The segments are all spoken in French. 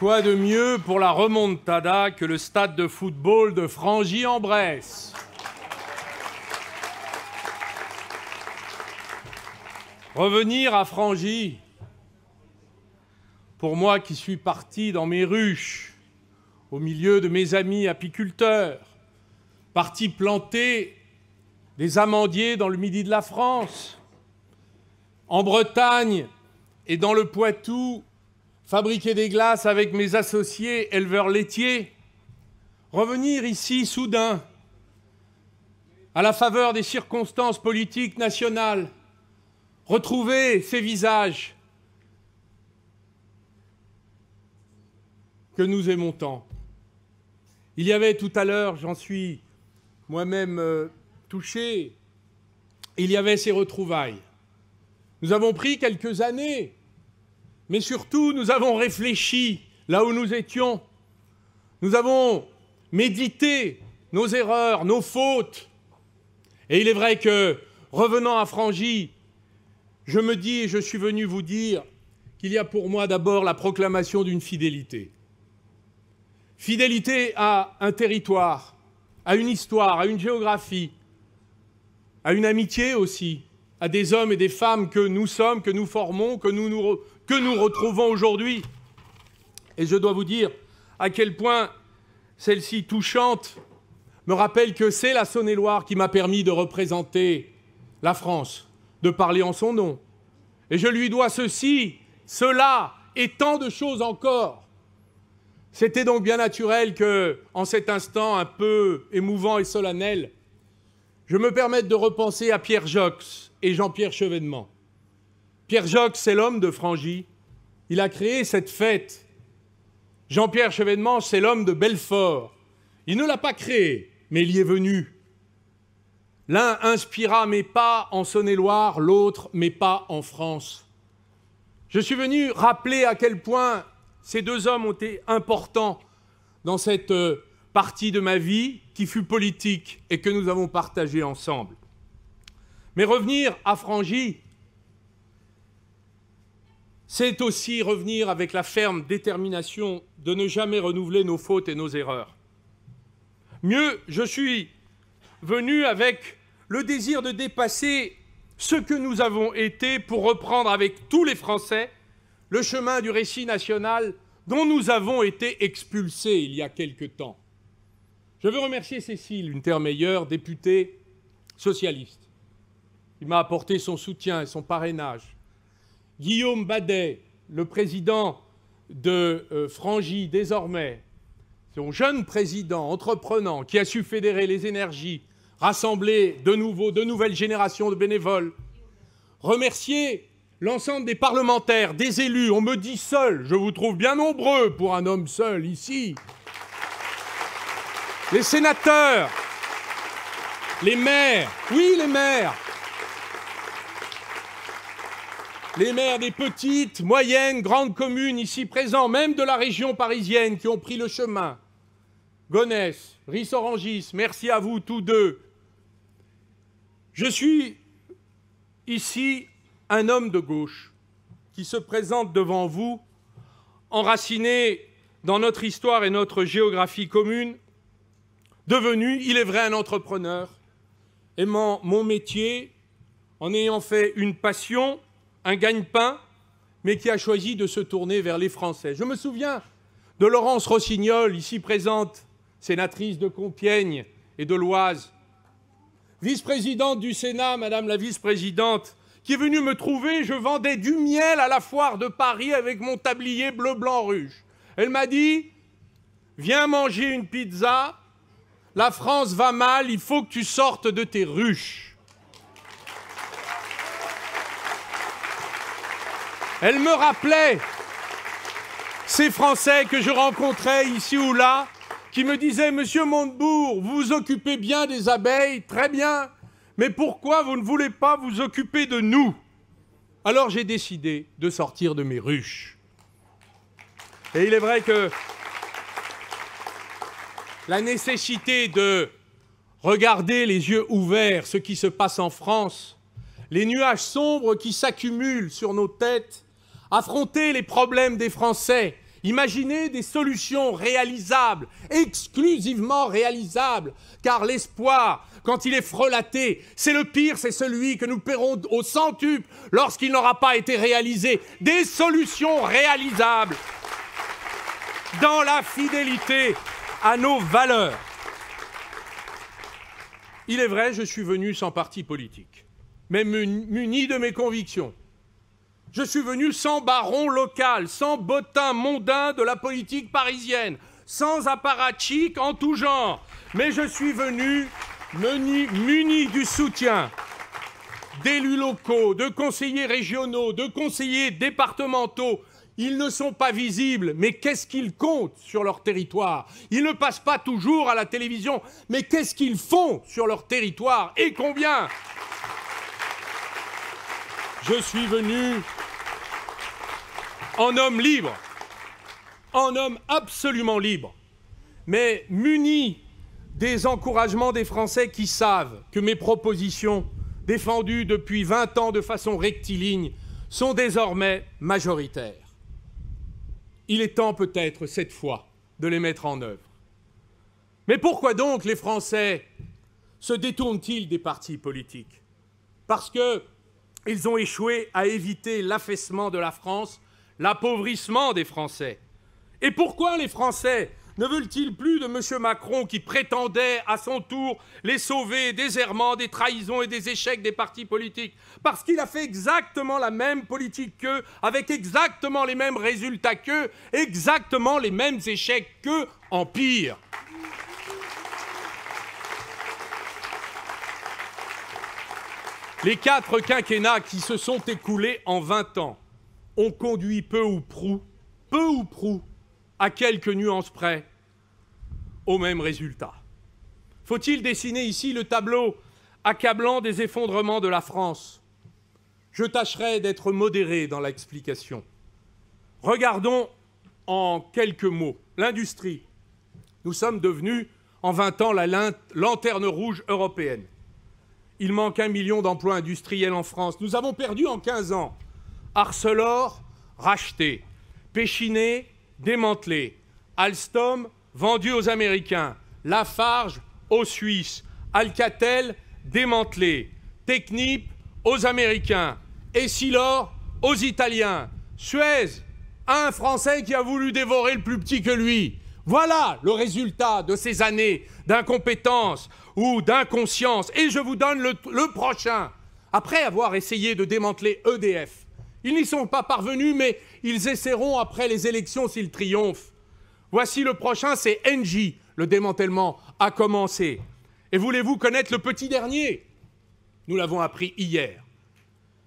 Quoi de mieux pour la remontada que le stade de football de Frangy-en-Bresse? Revenir à Frangy, pour moi qui suis parti dans mes ruches, au milieu de mes amis apiculteurs, parti planter des amandiers dans le midi de la France, en Bretagne et dans le Poitou, fabriquer des glaces avec mes associés éleveurs laitiers, revenir ici soudain, à la faveur des circonstances politiques nationales, retrouver ces visages que nous aimons tant. Il y avait tout à l'heure, j'en suis moi-même touché, il y avait ces retrouvailles. Nous avons pris quelques années, mais surtout nous avons réfléchi là où nous étions. Nous avons médité nos erreurs, nos fautes. Et il est vrai que, revenant à Frangy, je me dis et je suis venu vous dire qu'il y a pour moi d'abord la proclamation d'une fidélité. Fidélité à un territoire, à une histoire, à une géographie, à une amitié aussi, à des hommes et des femmes que nous sommes, que nous formons, que nous retrouvons aujourd'hui. Et je dois vous dire à quel point celle-ci touchante me rappelle que c'est la Saône-et-Loire qui m'a permis de représenter la France, de parler en son nom. Et je lui dois ceci, cela et tant de choses encore. C'était donc bien naturel que, en cet instant un peu émouvant et solennel, je me permette de repenser à Pierre Jox et Jean-Pierre Chevènement. Pierre Jox, c'est l'homme de Frangy. Il a créé cette fête. Jean-Pierre Chevènement, c'est l'homme de Belfort. Il ne l'a pas créé, mais il y est venu. L'un inspira mes pas en Saône-et-Loire, l'autre mes pas en France. Je suis venu rappeler à quel point ces deux hommes ont été importants dans cette partie de ma vie qui fut politique et que nous avons partagée ensemble. Mais revenir à Frangy, c'est aussi revenir avec la ferme détermination de ne jamais renouveler nos fautes et nos erreurs. Mieux, je suis venu avec le désir de dépasser ce que nous avons été pour reprendre avec tous les Français le chemin du récit national dont nous avons été expulsés il y a quelque temps. Je veux remercier Cécile Untermeyer, députée socialiste, qui m'a apporté son soutien et son parrainage. Guillaume Badet, le président de Frangy désormais, son jeune président entreprenant qui a su fédérer les énergies, rassembler de nouvelles générations de bénévoles. Remercier l'ensemble des parlementaires, des élus. On me dit seul, je vous trouve bien nombreux pour un homme seul ici. Les sénateurs, les maires, oui les maires. Les maires des petites, moyennes, grandes communes ici présents, même de la région parisienne, qui ont pris le chemin. Gonesse, Ris-Orangis, merci à vous tous deux. Je suis ici un homme de gauche qui se présente devant vous, enraciné dans notre histoire et notre géographie commune, devenu, il est vrai, un entrepreneur, aimant mon métier, en ayant fait une passion, un gagne-pain, mais qui a choisi de se tourner vers les Français. Je me souviens de Laurence Rossignol, ici présente, sénatrice de Compiègne et de l'Oise, vice-présidente du Sénat, Madame la vice-présidente, qui est venue me trouver, je vendais du miel à la foire de Paris avec mon tablier bleu-blanc-rouge. Elle m'a dit, viens manger une pizza, la France va mal, il faut que tu sortes de tes ruches. Elle me rappelait ces Français que je rencontrais ici ou là, qui me disaient « Monsieur Montebourg, vous vous occupez bien des abeilles, très bien, mais pourquoi vous ne voulez pas vous occuper de nous ?» Alors j'ai décidé de sortir de mes ruches. Et il est vrai que la nécessité de regarder les yeux ouverts ce qui se passe en France, les nuages sombres qui s'accumulent sur nos têtes, affronter les problèmes des Français Imaginez des solutions réalisables, exclusivement réalisables, car l'espoir, quand il est frelaté, c'est le pire, c'est celui que nous paierons au centuple lorsqu'il n'aura pas été réalisé. Des solutions réalisables dans la fidélité à nos valeurs. Il est vrai, je suis venu sans parti politique, mais muni de mes convictions. Je suis venu sans baron local, sans bottin mondain de la politique parisienne, sans apparatchik en tout genre. Mais je suis venu muni du soutien d'élus locaux, de conseillers régionaux, de conseillers départementaux. Ils ne sont pas visibles, mais qu'est-ce qu'ils comptent sur leur territoire? Ils ne passent pas toujours à la télévision, mais qu'est-ce qu'ils font sur leur territoire et combien? Je suis venu en homme libre, en homme absolument libre, mais muni des encouragements des Français qui savent que mes propositions, défendues depuis 20 ans de façon rectiligne, sont désormais majoritaires. Il est temps peut-être, cette fois, de les mettre en œuvre. Mais pourquoi donc les Français se détournent-ils des partis politiques? Parce qu'ils ont échoué à éviter l'affaissement de la France, l'appauvrissement des Français. Et pourquoi les Français ne veulent-ils plus de M. Macron qui prétendait à son tour les sauver des errements, des trahisons et des échecs des partis politiques? Parce qu'il a fait exactement la même politique qu'eux, avec exactement les mêmes résultats qu'eux, exactement les mêmes échecs qu'eux, en pire. Les 4 quinquennats qui se sont écoulés en 20 ans ont conduit peu ou prou, à quelques nuances près, au même résultat. Faut-il dessiner ici le tableau accablant des effondrements de la France? Je tâcherai d'être modéré dans l'explication. Regardons en quelques mots l'industrie. Nous sommes devenus, en 20 ans, la lanterne rouge européenne. Il manque 1 million d'emplois industriels en France. Nous avons perdu en 15 ans Arcelor, racheté, Péchinet, démantelé, Alstom, vendu aux Américains, Lafarge, aux Suisses, Alcatel, démantelé, Technip, aux Américains, Essilor, aux Italiens, Suez, un Français qui a voulu dévorer le plus petit que lui. Voilà le résultat de ces années d'incompétence ou d'inconscience. Et je vous donne le prochain. Après avoir essayé de démanteler EDF, ils n'y sont pas parvenus, mais ils essaieront après les élections s'ils triomphent. Voici le prochain, c'est Engie. Le démantèlement a commencé. Et voulez-vous connaître le petit dernier? Nous l'avons appris hier.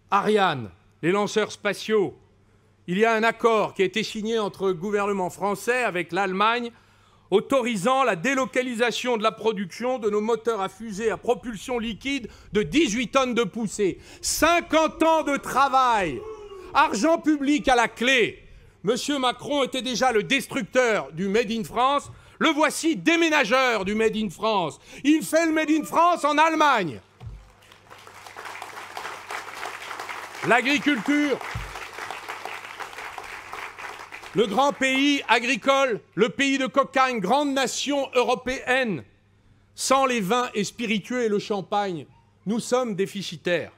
Ariane, les lanceurs spatiaux. Il y a un accord qui a été signé entre le gouvernement français avec l'Allemagne autorisant la délocalisation de la production de nos moteurs à fusée à propulsion liquide de 18 tonnes de poussée. 50 ans de travail, argent public à la clé. Monsieur Macron était déjà le destructeur du Made in France. Le voici déménageur du Made in France. Il fait le Made in France en Allemagne. L'agriculture, le grand pays agricole, le pays de cocagne, grande nation européenne. Sans les vins et spiritueux et le champagne, nous sommes déficitaires.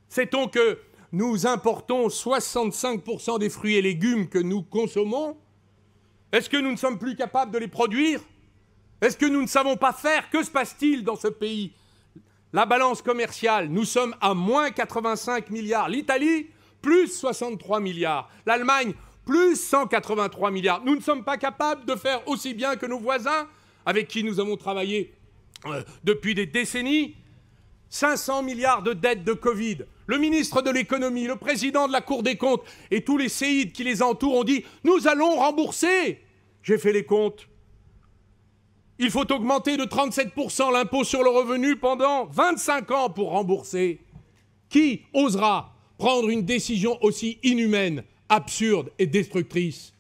Sait-on que nous importons 65% des fruits et légumes que nous consommons? Est-ce que nous ne sommes plus capables de les produire? Est-ce que nous ne savons pas faire? Que se passe-t-il dans ce pays? La balance commerciale, nous sommes à moins 85 milliards. L'Italie, plus 63 milliards. L'Allemagne, plus 183 milliards. Nous ne sommes pas capables de faire aussi bien que nos voisins, avec qui nous avons travaillé depuis des décennies. 500 milliards de dettes de Covid. Le ministre de l'économie, le président de la Cour des comptes et tous les séides qui les entourent ont dit « Nous allons rembourser ». J'ai fait les comptes. Il faut augmenter de 37% l'impôt sur le revenu pendant 25 ans pour rembourser. Qui osera prendre une décision aussi inhumaine, absurde et destructrice?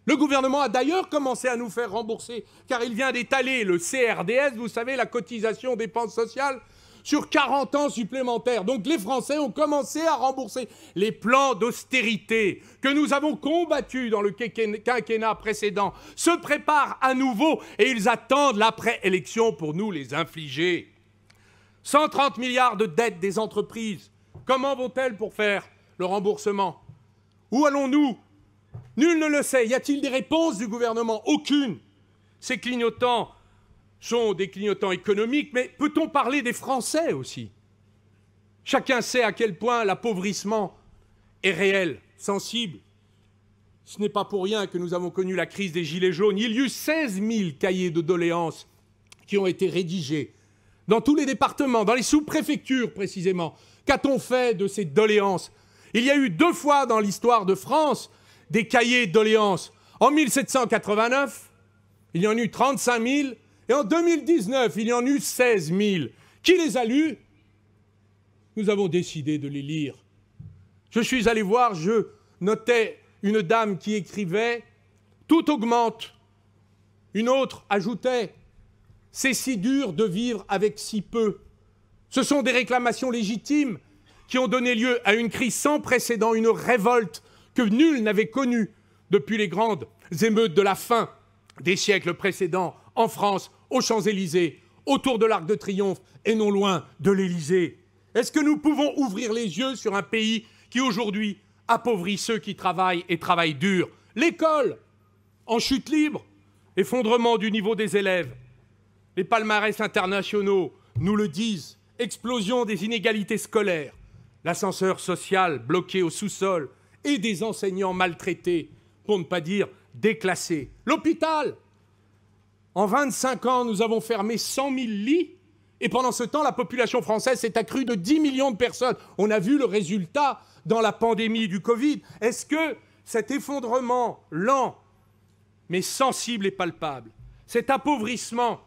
Le gouvernement a d'ailleurs commencé à nous faire rembourser, car il vient d'étaler le CRDS, vous savez, la cotisation dépenses sociales, sur 40 ans supplémentaires. Donc les Français ont commencé à rembourser les plans d'austérité que nous avons combattus dans le quinquennat précédent, se préparent à nouveau et ils attendent l'après-élection pour nous les infliger. 130 milliards de dettes des entreprises. Comment vont-elles pour faire le remboursement? Où allons-nous? Nul ne le sait. Y a-t-il des réponses du gouvernement? Aucune. Ces clignotants sont des clignotants économiques, mais peut-on parler des Français aussi? Chacun sait à quel point l'appauvrissement est réel, sensible. Ce n'est pas pour rien que nous avons connu la crise des Gilets jaunes. Il y eut 16 000 cahiers de doléances qui ont été rédigés dans tous les départements, dans les sous-préfectures précisément. Qu'a-t-on fait de ces doléances? Il y a eu 2 fois dans l'histoire de France des cahiers de doléances. En 1789, il y en eut 35 000, et en 2019, il y en eut 16 000. Qui les a lus? Nous avons décidé de les lire. Je suis allé voir, je notais une dame qui écrivait « Tout augmente ». Une autre ajoutait « C'est si dur de vivre avec si peu ». Ce sont des réclamations légitimes qui ont donné lieu à une crise sans précédent, une révolte que nul n'avait connue depuis les grandes émeutes de la fin des siècles précédents en France, aux Champs-Élysées, autour de l'Arc de Triomphe et non loin de l'Élysée. Est-ce que nous pouvons ouvrir les yeux sur un pays qui aujourd'hui appauvrit ceux qui travaillent et travaillent dur? L'école, en chute libre, effondrement du niveau des élèves. Les palmarès internationaux nous le disent, explosion des inégalités scolaires, l'ascenseur social bloqué au sous-sol et des enseignants maltraités, pour ne pas dire déclassés. L'hôpital, en 25 ans, nous avons fermé 100 000 lits et pendant ce temps, la population française s'est accrue de 10 millions de personnes. On a vu le résultat dans la pandémie du Covid. Est-ce que cet effondrement lent, mais sensible et palpable, cet appauvrissement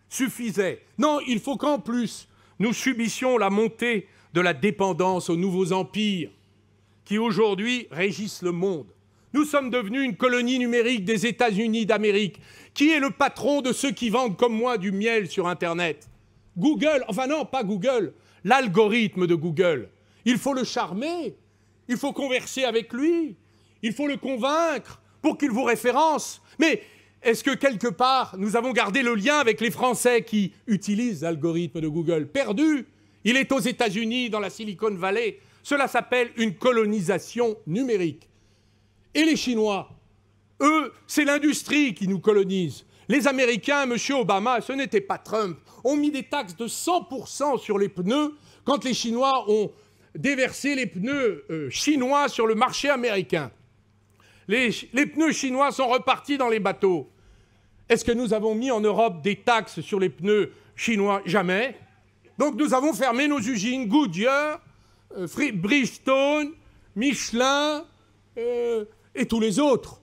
suffisait? Non, il faut qu'en plus, nous subissions la montée de la dépendance aux nouveaux empires qui aujourd'hui régissent le monde. Nous sommes devenus une colonie numérique des États-Unis d'Amérique. Qui est le patron de ceux qui vendent comme moi du miel sur Internet? Google, enfin non, pas Google, l'algorithme de Google. Il faut le charmer, il faut converser avec lui, il faut le convaincre pour qu'il vous référence. Mais est-ce que quelque part, nous avons gardé le lien avec les Français qui utilisent l'algorithme de Google? Perdu. Il est aux États-Unis, dans la Silicon Valley. Cela s'appelle une colonisation numérique. Et les Chinois, eux, c'est l'industrie qui nous colonise. Les Américains, M. Obama, ce n'était pas Trump, ont mis des taxes de 100% sur les pneus quand les Chinois ont déversé les pneus chinois sur le marché américain. Les pneus chinois sont repartis dans les bateaux. Est-ce que nous avons mis en Europe des taxes sur les pneus chinois? Jamais. Donc nous avons fermé nos usines Goodyear, Bridgestone, Michelin et tous les autres.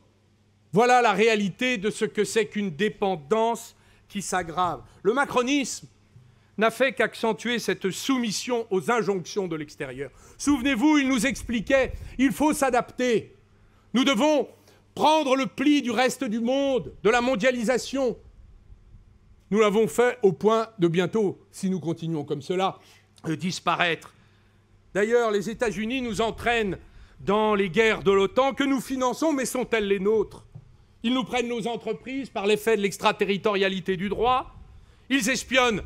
Voilà la réalité de ce que c'est qu'une dépendance qui s'aggrave. Le macronisme n'a fait qu'accentuer cette soumission aux injonctions de l'extérieur. Souvenez-vous, il nous expliquait, il faut s'adapter. Nous devons prendre le pli du reste du monde, de la mondialisation. Nous l'avons fait au point de bientôt, si nous continuons comme cela, disparaître. D'ailleurs, les États-Unis nous entraînent dans les guerres de l'OTAN que nous finançons, mais sont-elles les nôtres? Ils nous prennent nos entreprises par l'effet de l'extraterritorialité du droit. Ils espionnent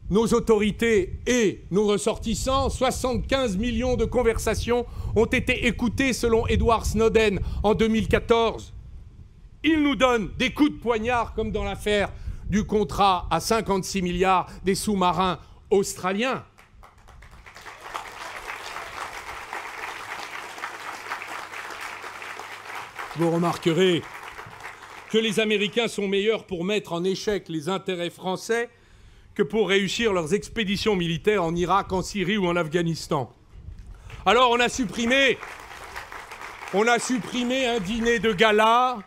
nos autorités et nos ressortissants. 75 millions de conversations ont été écoutées selon Edward Snowden en 2014. Ils nous donnent des coups de poignard comme dans l'affaire du contrat à 56 milliards des sous-marins australiens. Vous remarquerez que les Américains sont meilleurs pour mettre en échec les intérêts français que pour réussir leurs expéditions militaires en Irak, en Syrie ou en Afghanistan. Alors on a supprimé un dîner de gala,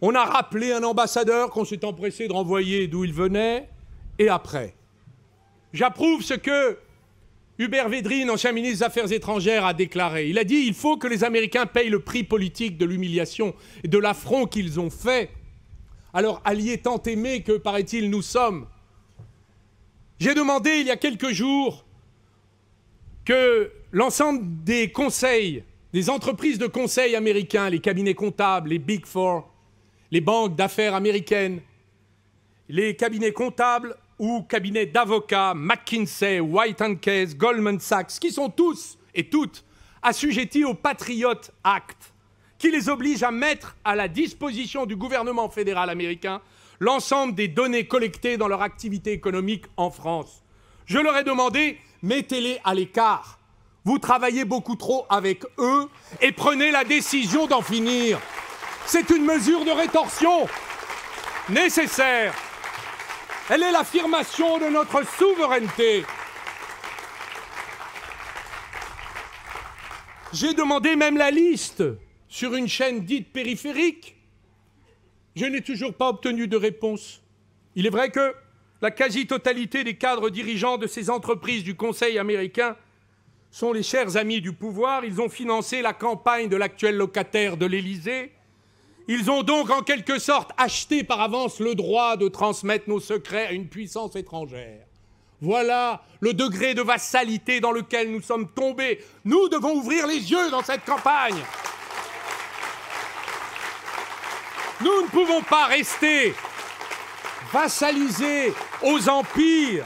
on a rappelé un ambassadeur qu'on s'est empressé de renvoyer d'où il venait, et après. J'approuve ce que Hubert Védrine, ancien ministre des Affaires étrangères, a déclaré. Il a dit « Il faut que les Américains payent le prix politique de l'humiliation et de l'affront qu'ils ont fait à leur allié tant aimé que, paraît-il, nous sommes. » J'ai demandé il y a quelques jours que l'ensemble des conseils, des entreprises de conseil américains, les cabinets comptables, les Big Four, les banques d'affaires américaines, les cabinets comptables ou cabinets d'avocats, McKinsey, White & Case, Goldman Sachs, qui sont tous et toutes assujettis au Patriot Act, qui les oblige à mettre à la disposition du gouvernement fédéral américain l'ensemble des données collectées dans leur activité économique en France. Je leur ai demandé, mettez-les à l'écart. Vous travaillez beaucoup trop avec eux et prenez la décision d'en finir. C'est une mesure de rétorsion nécessaire. Elle est l'affirmation de notre souveraineté. J'ai demandé même la liste sur une chaîne dite périphérique. Je n'ai toujours pas obtenu de réponse. Il est vrai que la quasi-totalité des cadres dirigeants de ces entreprises du Conseil américain sont les chers amis du pouvoir. Ils ont financé la campagne de l'actuel locataire de l'Élysée. Ils ont donc en quelque sorte acheté par avance le droit de transmettre nos secrets à une puissance étrangère. Voilà le degré de vassalité dans lequel nous sommes tombés. Nous devons ouvrir les yeux dans cette campagne. Nous ne pouvons pas rester vassalisés aux empires,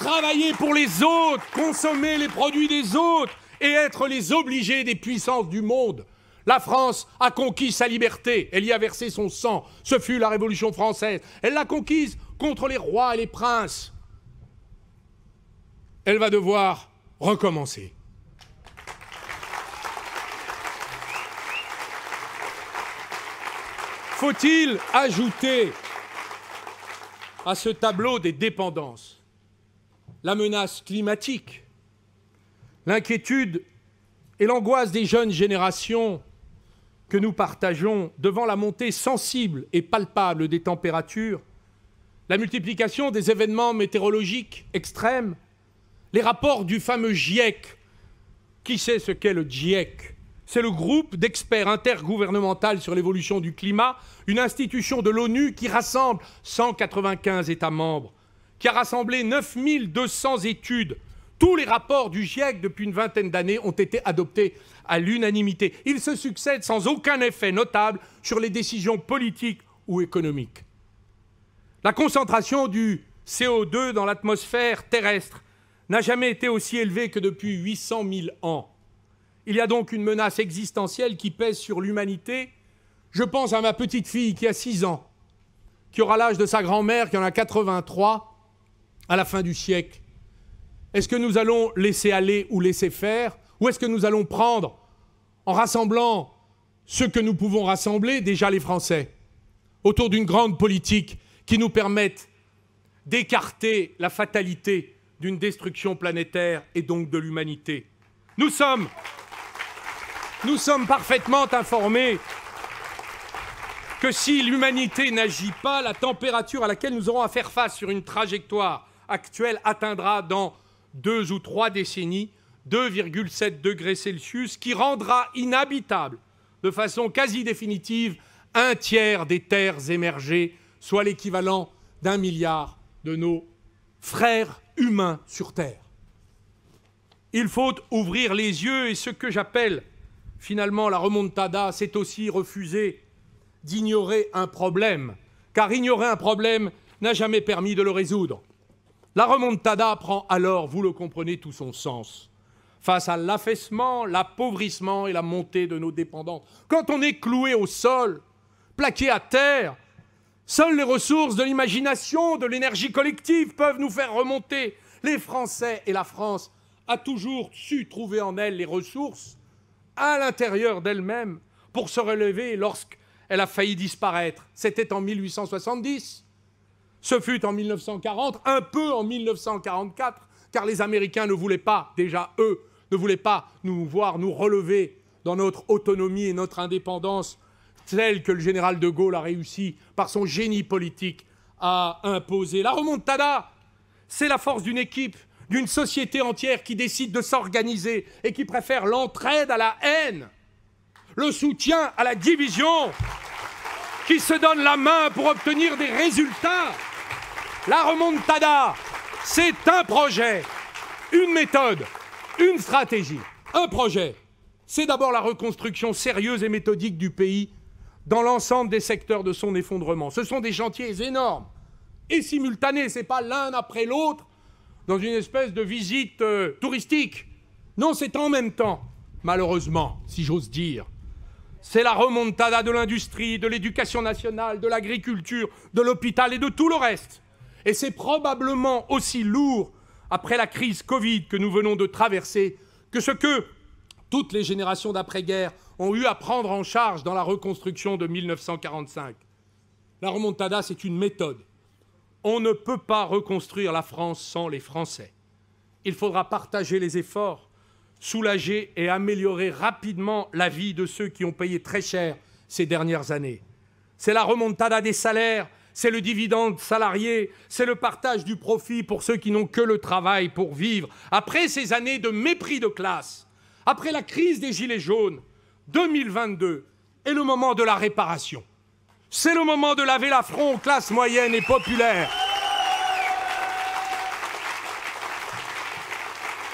travailler pour les autres, consommer les produits des autres et être les obligés des puissances du monde. La France a conquis sa liberté, elle y a versé son sang, ce fut la Révolution française. Elle l'a conquise contre les rois et les princes. Elle va devoir recommencer. Faut-il ajouter à ce tableau des dépendances la menace climatique, l'inquiétude et l'angoisse des jeunes générations que nous partageons devant la montée sensible et palpable des températures, la multiplication des événements météorologiques extrêmes, les rapports du fameux GIEC. Qui sait ce qu'est le GIEC? C'est le groupe d'experts intergouvernemental sur l'évolution du climat, une institution de l'ONU qui rassemble 195 États membres, qui a rassemblé 9200 études. Tous les rapports du GIEC depuis une vingtaine d'années ont été adoptés à l'unanimité. Ils se succèdent sans aucun effet notable sur les décisions politiques ou économiques. La concentration du CO2 dans l'atmosphère terrestre n'a jamais été aussi élevée que depuis 800 000 ans. Il y a donc une menace existentielle qui pèse sur l'humanité. Je pense à ma petite fille qui a 6 ans, qui aura l'âge de sa grand-mère, qui en a 83, à la fin du siècle. Est-ce que nous allons laisser aller ou laisser faire? Ou est-ce que nous allons prendre, en rassemblant ce que nous pouvons rassembler, déjà les Français, autour d'une grande politique qui nous permette d'écarter la fatalité d'une destruction planétaire et donc de l'humanité? Nous sommes parfaitement informés que si l'humanité n'agit pas, la température à laquelle nous aurons à faire face sur une trajectoire actuelle atteindra dans 2 ou 3 décennies 2,7 degrés Celsius, qui rendra inhabitable de façon quasi définitive 1/3 des terres émergées, soit l'équivalent d'1 milliard de nos frères humains sur Terre. Il faut ouvrir les yeux et ce que j'appelle finalement la remontada, c'est aussi refuser d'ignorer un problème, car ignorer un problème n'a jamais permis de le résoudre. La remontada prend alors, vous le comprenez, tout son sens, face à l'affaissement, l'appauvrissement et la montée de nos dépendances. Quand on est cloué au sol, plaqué à terre, seules les ressources de l'imagination, de l'énergie collective peuvent nous faire remonter. Les Français et la France a toujours su trouver en elle les ressources à l'intérieur d'elle-même pour se relever lorsqu'elle a failli disparaître. C'était en 1870, ce fut en 1940, un peu en 1944, car les Américains ne voulaient pas, déjà eux, ne voulaient pas nous voir nous relever dans notre autonomie et notre indépendance telle que le général de Gaulle a réussi par son génie politique à imposer. La remontada, c'est la force d'une équipe, d'une société entière qui décide de s'organiser et qui préfère l'entraide à la haine, le soutien à la division, qui se donne la main pour obtenir des résultats. La remontada, C'est un projet, une méthode, une stratégie. Un projet, c'est d'abord la reconstruction sérieuse et méthodique du pays dans l'ensemble des secteurs de son effondrement. Ce sont des chantiers énormes et simultanés, ce n'est pas l'un après l'autre dans une espèce de visite touristique. Non, c'est en même temps, malheureusement, si j'ose dire. C'est la remontada de l'industrie, de l'éducation nationale, de l'agriculture, de l'hôpital et de tout le reste. Et c'est probablement aussi lourd après la crise Covid que nous venons de traverser que ce que toutes les générations d'après-guerre ont eu à prendre en charge dans la reconstruction de 1945. La remontada, c'est une méthode. On ne peut pas reconstruire la France sans les Français. Il faudra partager les efforts, soulager et améliorer rapidement la vie de ceux qui ont payé très cher ces dernières années. C'est la remontada des salaires, c'est le dividende salarié, c'est le partage du profit pour ceux qui n'ont que le travail pour vivre. Après ces années de mépris de classe, après la crise des Gilets jaunes, 2022 est le moment de la réparation. C'est le moment de laver l'affront aux classes moyennes et populaires.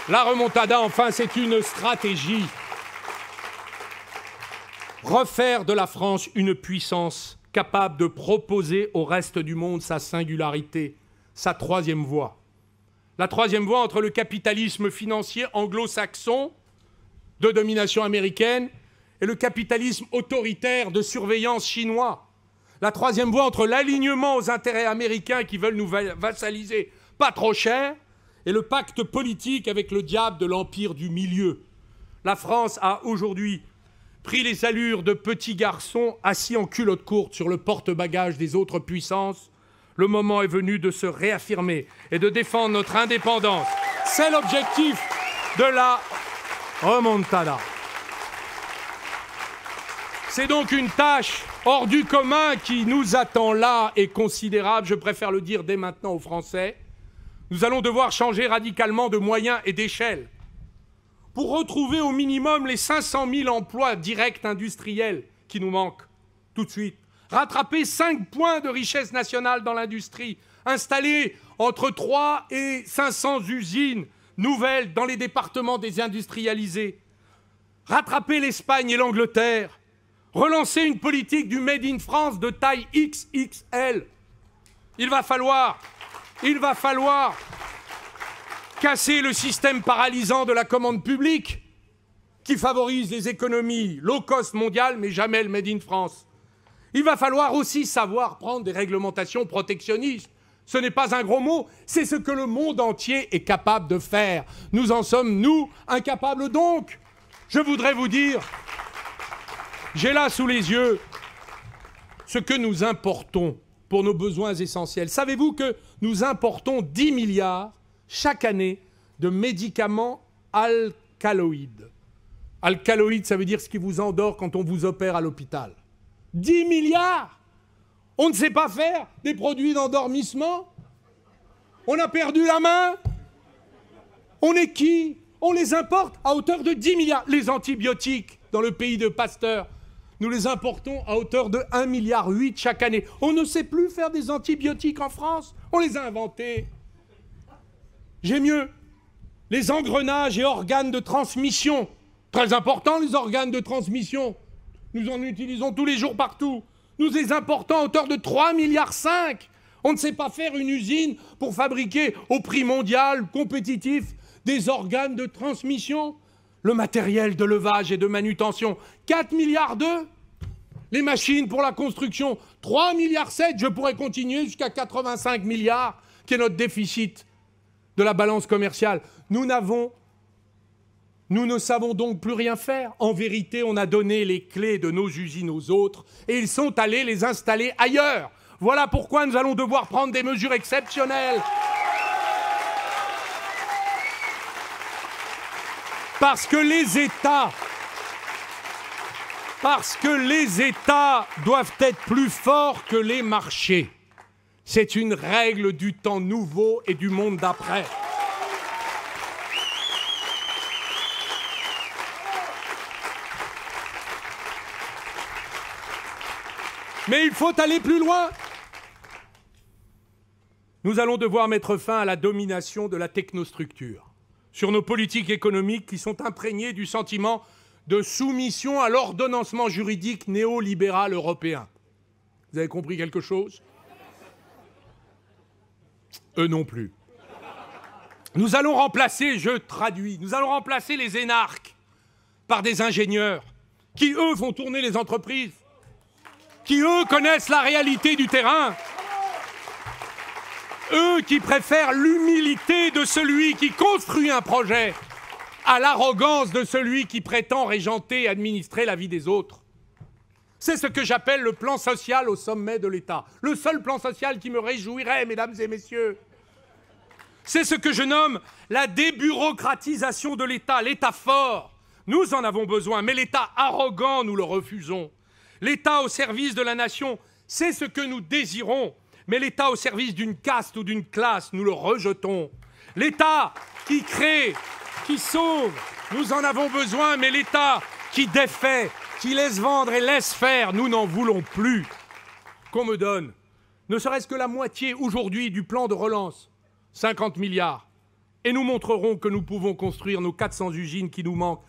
La remontada, enfin, c'est une stratégie. Refaire de la France une puissance capable de proposer au reste du monde sa singularité, sa troisième voie. La troisième voie entre le capitalisme financier anglo-saxon de domination américaine et le capitalisme autoritaire de surveillance chinois. La troisième voie entre l'alignement aux intérêts américains qui veulent nous vassaliser pas trop cher et le pacte politique avec le diable de l'empire du milieu. La France a aujourd'hui pris les allures de petits garçons assis en culotte courte sur le porte-bagages des autres puissances. Le moment est venu de se réaffirmer et de défendre notre indépendance. C'est l'objectif de la remontada. C'est donc une tâche hors du commun qui nous attend là et considérable. Je préfère le dire dès maintenant aux Français. Nous allons devoir changer radicalement de moyens et d'échelle pour retrouver au minimum les 500 000 emplois directs industriels qui nous manquent tout de suite. Rattraper 5 points de richesse nationale dans l'industrie, installer entre 3 et 500 usines nouvelles dans les départements désindustrialisés, rattraper l'Espagne et l'Angleterre, relancer une politique du Made in France de taille XXL. Il va falloir casser le système paralysant de la commande publique qui favorise les économies low cost mondiales, mais jamais le Made in France. Il va falloir aussi savoir prendre des réglementations protectionnistes. Ce n'est pas un gros mot, c'est ce que le monde entier est capable de faire. Nous en sommes, nous, incapables donc. Je voudrais vous dire, j'ai là sous les yeux ce que nous importons pour nos besoins essentiels. Savez-vous que nous importons 10 milliards chaque année de médicaments alcaloïdes. Alcaloïdes, ça veut dire ce qui vous endort quand on vous opère à l'hôpital. 10 milliards! On ne sait pas faire des produits d'endormissement? On a perdu la main? On est qui? On les importe à hauteur de 10 milliards. Les antibiotiques dans le pays de Pasteur, nous les importons à hauteur de 1,8 milliard chaque année. On ne sait plus faire des antibiotiques en France. On les a inventés. J'ai mieux. Les engrenages et organes de transmission. Très important, les organes de transmission. Nous en utilisons tous les jours partout. Nous les importons à hauteur de 3,5 milliards. On ne sait pas faire une usine pour fabriquer au prix mondial compétitif des organes de transmission. Le matériel de levage et de manutention, 4,2 milliards. Les machines pour la construction, 3,7 milliards. Je pourrais continuer jusqu'à 85 milliards, qui est notre déficit de la balance commerciale. Nous ne savons donc plus rien faire. En vérité, on a donné les clés de nos usines aux autres et ils sont allés les installer ailleurs. Voilà pourquoi nous allons devoir prendre des mesures exceptionnelles. Parce que les États doivent être plus forts que les marchés. C'est une règle du temps nouveau et du monde d'après. Mais il faut aller plus loin. Nous allons devoir mettre fin à la domination de la technostructure sur nos politiques économiques qui sont imprégnées du sentiment de soumission à l'ordonnancement juridique néolibéral européen. Vous avez compris quelque chose? Eux non plus. Nous allons remplacer, je traduis, nous allons remplacer les énarques par des ingénieurs qui, eux, font tourner les entreprises, qui, eux, connaissent la réalité du terrain, eux qui préfèrent l'humilité de celui qui construit un projet à l'arrogance de celui qui prétend régenter et administrer la vie des autres. C'est ce que j'appelle le plan social au sommet de l'État. Le seul plan social qui me réjouirait, mesdames et messieurs. C'est ce que je nomme la débureaucratisation de l'État, l'État fort. Nous en avons besoin, mais l'État arrogant, nous le refusons. L'État au service de la nation, c'est ce que nous désirons, mais l'État au service d'une caste ou d'une classe, nous le rejetons. L'État qui crée, qui sauve, nous en avons besoin, mais l'État qui défait, qui laisse vendre et laisse faire, nous n'en voulons plus. Qu'on me donne, ne serait-ce que la moitié aujourd'hui du plan de relance, 50 milliards, et nous montrerons que nous pouvons construire nos 400 usines qui nous manquent.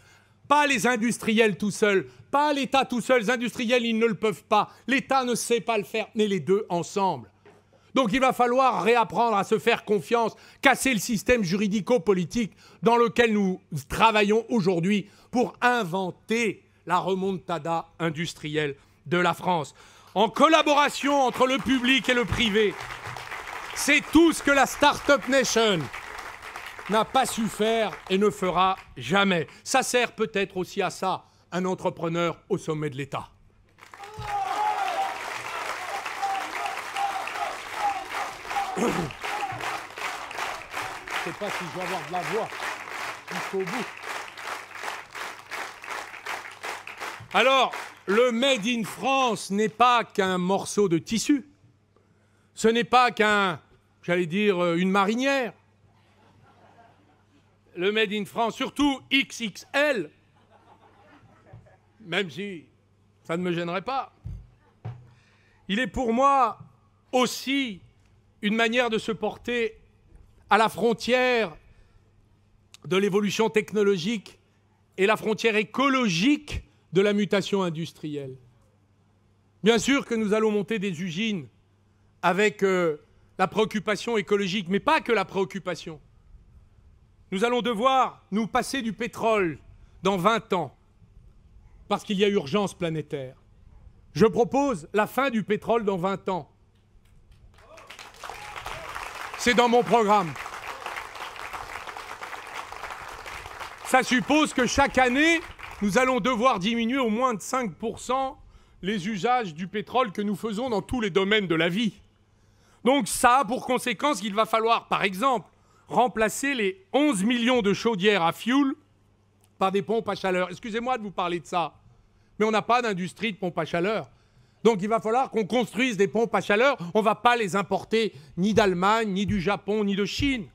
Pas les industriels tout seuls, pas l'État tout seul, les industriels ils ne le peuvent pas, l'État ne sait pas le faire, mais les deux ensemble. Donc il va falloir réapprendre à se faire confiance, casser le système juridico-politique dans lequel nous travaillons aujourd'hui pour inventer la remontada industrielle de la France. En collaboration entre le public et le privé, c'est tout ce que la Start-up Nation n'a pas su faire et ne fera jamais. Ça sert peut-être aussi à ça, un entrepreneur au sommet de l'État. Je ne sais pas si je vais avoir de la voix jusqu'au bout. Alors, le Made in France n'est pas qu'un morceau de tissu. Ce n'est pas j'allais dire, une marinière. Le Made in France, surtout XXL, même si ça ne me gênerait pas, il est pour moi aussi une manière de se porter à la frontière de l'évolution technologique et la frontière écologique de la mutation industrielle. Bien sûr que nous allons monter des usines avec la préoccupation écologique, mais pas que la préoccupation. Nous allons devoir nous passer du pétrole dans 20 ans, parce qu'il y a urgence planétaire. Je propose la fin du pétrole dans 20 ans. C'est dans mon programme. Ça suppose que chaque année, nous allons devoir diminuer au moins de 5% les usages du pétrole que nous faisons dans tous les domaines de la vie. Donc ça a pour conséquence qu'il va falloir, par exemple, remplacer les 11 millions de chaudières à fioul par des pompes à chaleur. Excusez-moi de vous parler de ça, mais on n'a pas d'industrie de pompes à chaleur. Donc il va falloir qu'on construise des pompes à chaleur. On ne va pas les importer ni d'Allemagne, ni du Japon, ni de Chine.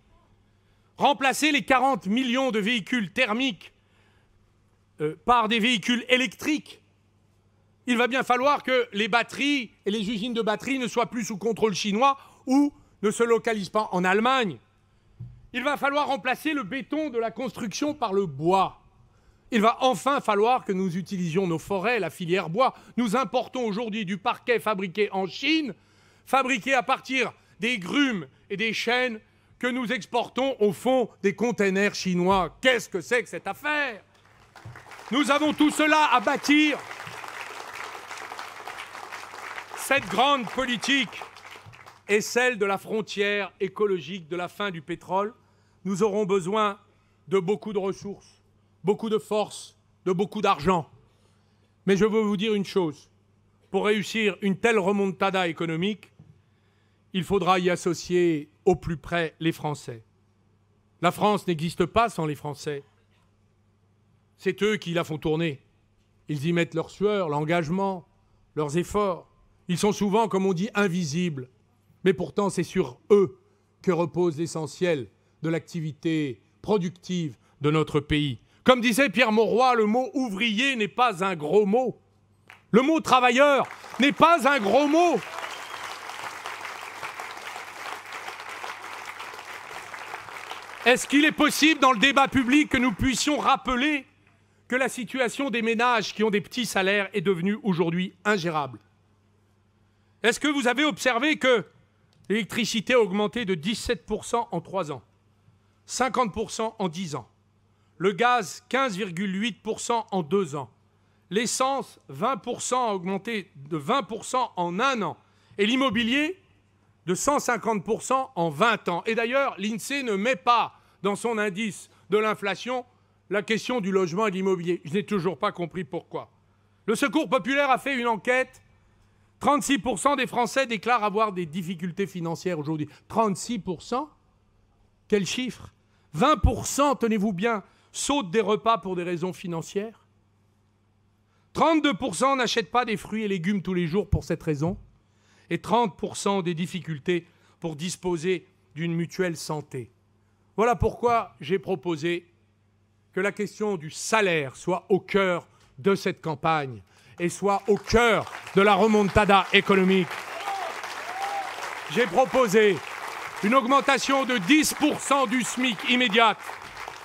Remplacer les 40 millions de véhicules thermiques par des véhicules électriques. Il va bien falloir que les batteries et les usines de batteries ne soient plus sous contrôle chinois ou ne se localisent pas en Allemagne. Il va falloir remplacer le béton de la construction par le bois. Il va enfin falloir que nous utilisions nos forêts, la filière bois. Nous importons aujourd'hui du parquet fabriqué en Chine, fabriqué à partir des grumes et des chênes que nous exportons au fond des containers chinois. Qu'est-ce que c'est que cette affaire? Nous avons tout cela à bâtir. Cette grande politique est celle de la frontière écologique, de la fin du pétrole. Nous aurons besoin de beaucoup de ressources, beaucoup de force, de beaucoup d'argent. Mais je veux vous dire une chose. Pour réussir une telle remontada économique, il faudra y associer au plus près les Français. La France n'existe pas sans les Français. C'est eux qui la font tourner. Ils y mettent leur sueur, l'engagement, leurs efforts. Ils sont souvent, comme on dit, invisibles. Mais pourtant, c'est sur eux que repose l'essentiel de l'activité productive de notre pays. Comme disait Pierre Mauroy, le mot ouvrier n'est pas un gros mot. Le mot travailleur n'est pas un gros mot. Est-ce qu'il est possible, dans le débat public, que nous puissions rappeler que la situation des ménages qui ont des petits salaires est devenue aujourd'hui ingérable? Est-ce que vous avez observé que l'électricité a augmenté de 17% en 3 ans, 50% en 10 ans, le gaz 15,8% en 2 ans, l'essence 20% a augmenté de 20% en 1 an, et l'immobilier de 150% en 20 ans. Et d'ailleurs, l'INSEE ne met pas dans son indice de l'inflation la question du logement et de l'immobilier. Je n'ai toujours pas compris pourquoi. Le Secours populaire a fait une enquête. 36% des Français déclarent avoir des difficultés financières aujourd'hui. 36%? Quel chiffre? 20%, tenez-vous bien, sautent des repas pour des raisons financières. 32% n'achètent pas des fruits et légumes tous les jours pour cette raison. Et 30% ont des difficultés pour disposer d'une mutuelle santé. Voilà pourquoi j'ai proposé que la question du salaire soit au cœur de cette campagne et soit au cœur de la remontada économique. J'ai proposé une augmentation de 10% du SMIC immédiate.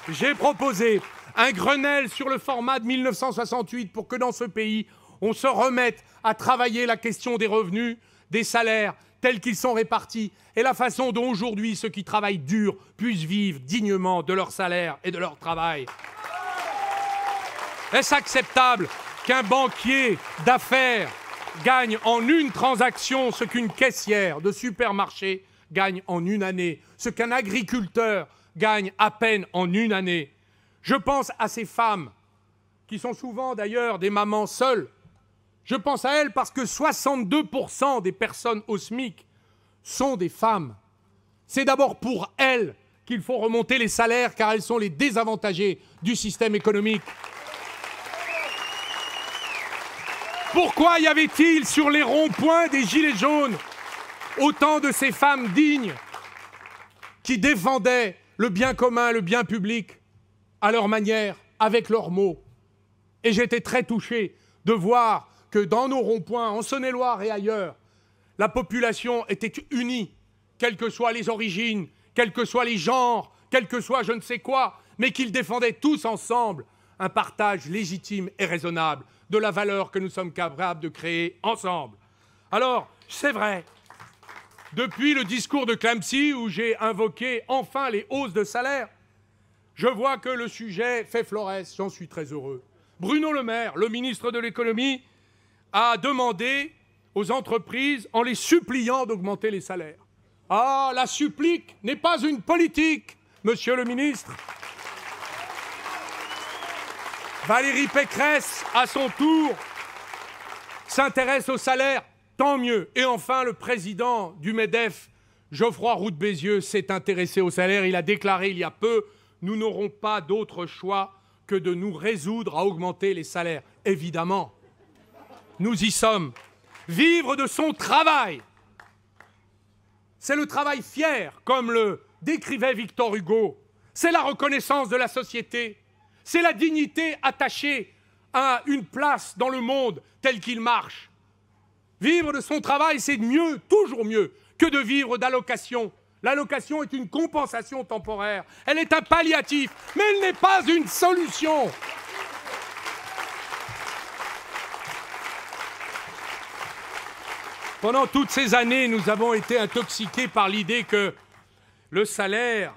J'ai proposé un Grenelle sur le format de 1968 pour que dans ce pays, on se remette à travailler la question des revenus, des salaires tels qu'ils sont répartis et la façon dont aujourd'hui ceux qui travaillent dur puissent vivre dignement de leur salaire et de leur travail. Est-ce acceptable qu'un banquier d'affaires gagne en une transaction ce qu'une caissière de supermarché gagne en une année, ce qu'un agriculteur gagne à peine en une année? Je pense à ces femmes, qui sont souvent d'ailleurs des mamans seules. Je pense à elles parce que 62% des personnes au SMIC sont des femmes. C'est d'abord pour elles qu'il faut remonter les salaires, car elles sont les désavantagées du système économique. Pourquoi y avait-il sur les ronds-points des Gilets jaunes autant de ces femmes dignes qui défendaient le bien commun, le bien public, à leur manière, avec leurs mots? Et j'étais très touché de voir que dans nos ronds-points, en Saône-et-Loire et ailleurs, la population était unie, quelles que soient les origines, quels que soient les genres, quel que soit je ne sais quoi, mais qu'ils défendaient tous ensemble un partage légitime et raisonnable de la valeur que nous sommes capables de créer ensemble. Alors, c'est vrai, depuis le discours de Clamcy, où j'ai invoqué enfin les hausses de salaire, je vois que le sujet fait florès, j'en suis très heureux. Bruno Le Maire, le ministre de l'économie, a demandé aux entreprises, en les suppliant, d'augmenter les salaires. Ah, la supplique n'est pas une politique, monsieur le ministre. Valérie Pécresse, à son tour, s'intéresse au salaire, tant mieux. Et enfin, le président du MEDEF, Geoffroy Roux de Bézieux, s'est intéressé au salaire. Il a déclaré il y a peu « Nous n'aurons pas d'autre choix que de nous résoudre à augmenter les salaires ». Évidemment, nous y sommes. Vivre de son travail, c'est le travail fier, comme le décrivait Victor Hugo. C'est la reconnaissance de la société. C'est la dignité attachée à une place dans le monde tel qu'il marche. Vivre de son travail, c'est mieux, toujours mieux, que de vivre d'allocations. L'allocation est une compensation temporaire. Elle est un palliatif, mais elle n'est pas une solution. Pendant toutes ces années, nous avons été intoxiqués par l'idée que le salaire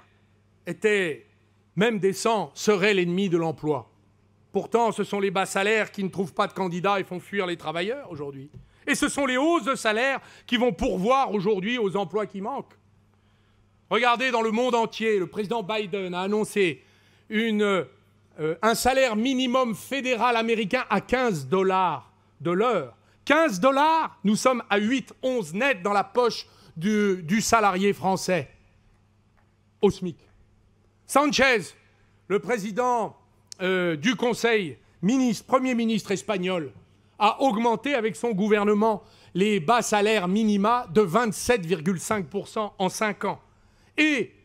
était, même décent, serait l'ennemi de l'emploi. Pourtant, ce sont les bas salaires qui ne trouvent pas de candidats et font fuir les travailleurs aujourd'hui. Et ce sont les hausses de salaire qui vont pourvoir aujourd'hui aux emplois qui manquent. Regardez, dans le monde entier, le président Biden a annoncé un salaire minimum fédéral américain à 15 $ de l'heure. 15 $, nous sommes à 8-11 net dans la poche du salarié français au SMIC. Sanchez, le président du Conseil, Premier ministre espagnol, a augmenté avec son gouvernement les bas salaires minima de 27,5% en 5 ans. Et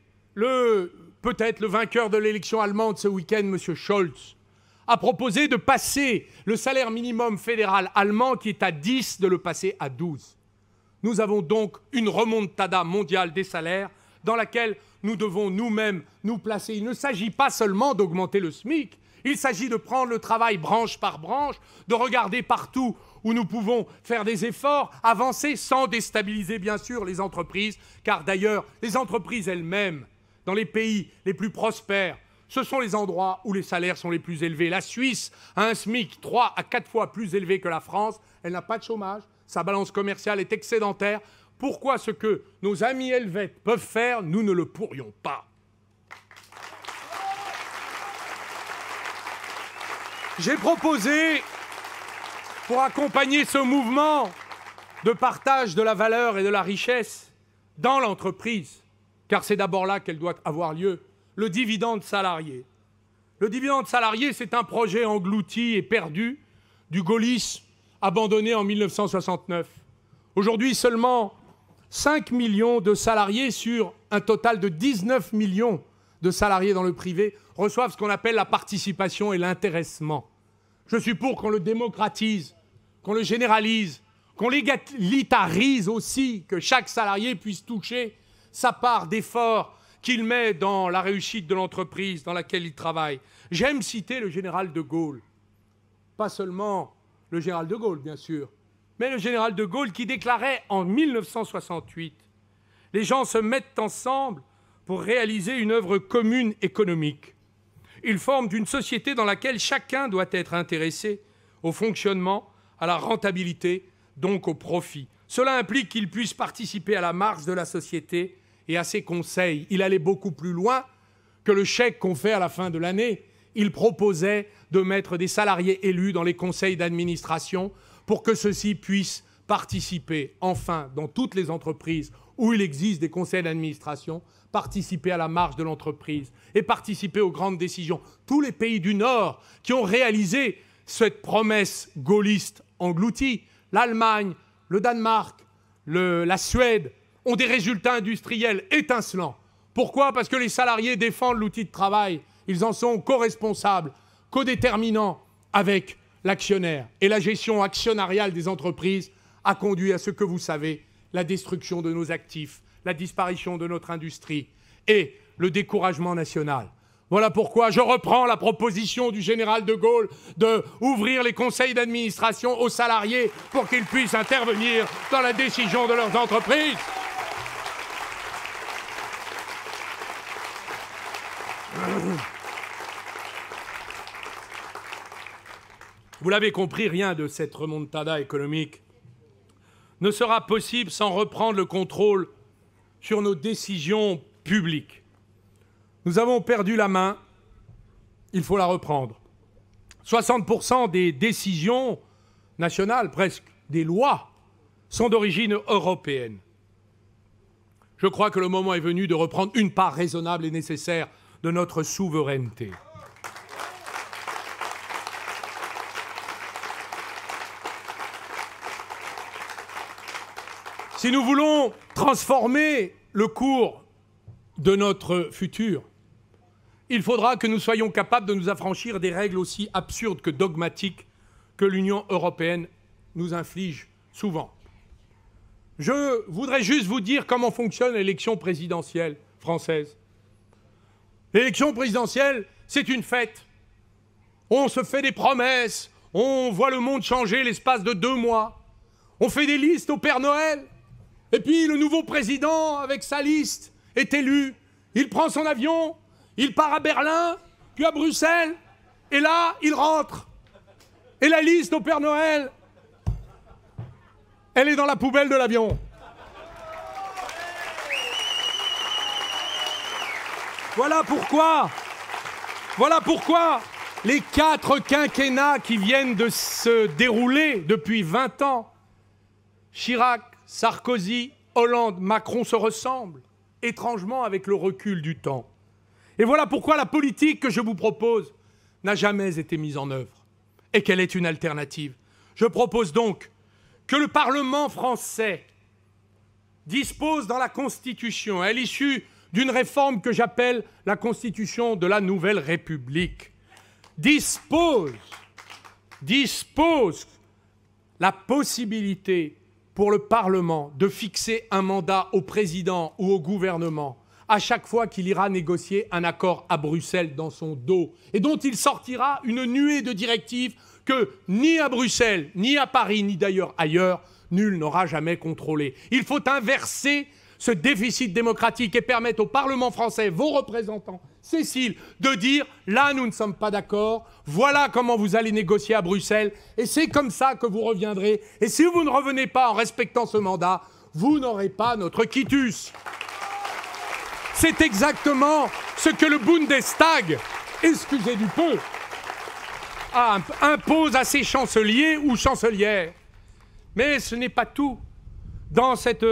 peut-être le vainqueur de l'élection allemande ce week-end, M. Scholz, a proposé de passer le salaire minimum fédéral allemand, qui est à 10, de le passer à 12. Nous avons donc une remontada mondiale des salaires dans laquelle nous devons nous-mêmes nous placer. Il ne s'agit pas seulement d'augmenter le SMIC, il s'agit de prendre le travail branche par branche, de regarder partout où nous pouvons faire des efforts, avancer sans déstabiliser bien sûr les entreprises, car d'ailleurs les entreprises elles-mêmes, dans les pays les plus prospères, ce sont les endroits où les salaires sont les plus élevés. La Suisse a un SMIC 3 à 4 fois plus élevé que la France, elle n'a pas de chômage, sa balance commerciale est excédentaire. Pourquoi ce que nos amis helvètes peuvent faire, nous ne le pourrions pas? J'ai proposé, pour accompagner ce mouvement de partage de la valeur et de la richesse dans l'entreprise, car c'est d'abord là qu'elle doit avoir lieu, le dividende salarié. Le dividende salarié, c'est un projet englouti et perdu du gaullisme abandonné en 1969. Aujourd'hui, seulement 5 millions de salariés sur un total de 19 millions de salariés dans le privé reçoivent ce qu'on appelle la participation et l'intéressement. Je suis pour qu'on le démocratise, qu'on le généralise, qu'on l'égalitarise aussi, que chaque salarié puisse toucher sa part d'effort qu'il met dans la réussite de l'entreprise dans laquelle il travaille. J'aime citer le général de Gaulle. Pas seulement le général de Gaulle, bien sûr, mais le général de Gaulle qui déclarait en 1968 « Les gens se mettent ensemble pour réaliser une œuvre commune économique. Ils forment une société dans laquelle chacun doit être intéressé au fonctionnement, à la rentabilité, donc au profit. Cela implique qu'ils puissent participer à la marche de la société et à ses conseils. » Il allait beaucoup plus loin que le chèque qu'on fait à la fin de l'année. Il proposait de mettre des salariés élus dans les conseils d'administration pour que ceux-ci puissent participer, enfin, dans toutes les entreprises où il existe des conseils d'administration, participer à la marche de l'entreprise et participer aux grandes décisions. Tous les pays du Nord qui ont réalisé cette promesse gaulliste engloutie, l'Allemagne, le Danemark, la Suède, ont des résultats industriels étincelants. Pourquoi? Parce que les salariés défendent l'outil de travail. Ils en sont co-responsables, co-déterminants avec l'actionnaire. Et la gestion actionnariale des entreprises a conduit à ce que vous savez, la destruction de nos actifs, la disparition de notre industrie et le découragement national. Voilà pourquoi je reprends la proposition du général de Gaulle d'ouvrir les conseils d'administration aux salariés pour qu'ils puissent intervenir dans la décision de leurs entreprises. Vous l'avez compris, rien de cette remontada économique ne sera possible sans reprendre le contrôle sur nos décisions publiques. Nous avons perdu la main, il faut la reprendre. 60% des décisions nationales, presque des lois, sont d'origine européenne. Je crois que le moment est venu de reprendre une part raisonnable et nécessaire de notre souveraineté. Si nous voulons transformer le cours de notre futur, il faudra que nous soyons capables de nous affranchir des règles aussi absurdes que dogmatiques que l'Union européenne nous inflige souvent. Je voudrais juste vous dire comment fonctionne l'élection présidentielle française. L'élection présidentielle, c'est une fête. On se fait des promesses, on voit le monde changer l'espace de 2 mois. On fait des listes au Père Noël. Et puis le nouveau président, avec sa liste, est élu. Il prend son avion, il part à Berlin, puis à Bruxelles, et là, il rentre. Et la liste au Père Noël, elle est dans la poubelle de l'avion. Voilà pourquoi les 4 quinquennats qui viennent de se dérouler depuis 20 ans, Chirac, Sarkozy, Hollande, Macron se ressemblent, étrangement avec le recul du temps. Et voilà pourquoi la politique que je vous propose n'a jamais été mise en œuvre et qu'elle est une alternative. Je propose donc que le Parlement français dispose dans la Constitution, à l'issue d'une réforme que j'appelle la Constitution de la Nouvelle République, dispose la possibilité pour le Parlement de fixer un mandat au président ou au gouvernement à chaque fois qu'il ira négocier un accord à Bruxelles dans son dos, et dont il sortira une nuée de directives que ni à Bruxelles, ni à Paris, ni d'ailleurs ailleurs, nul n'aura jamais contrôlé. Il faut inverser ce déficit démocratique et permettre au Parlement français, vos représentants, Cécile, de dire « là, nous ne sommes pas d'accord, voilà comment vous allez négocier à Bruxelles, et c'est comme ça que vous reviendrez. Et si vous ne revenez pas en respectant ce mandat, vous n'aurez pas notre quitus. » C'est exactement ce que le Bundestag, excusez du peu, impose à ses chanceliers ou chancelières. Mais ce n'est pas tout. Dans cette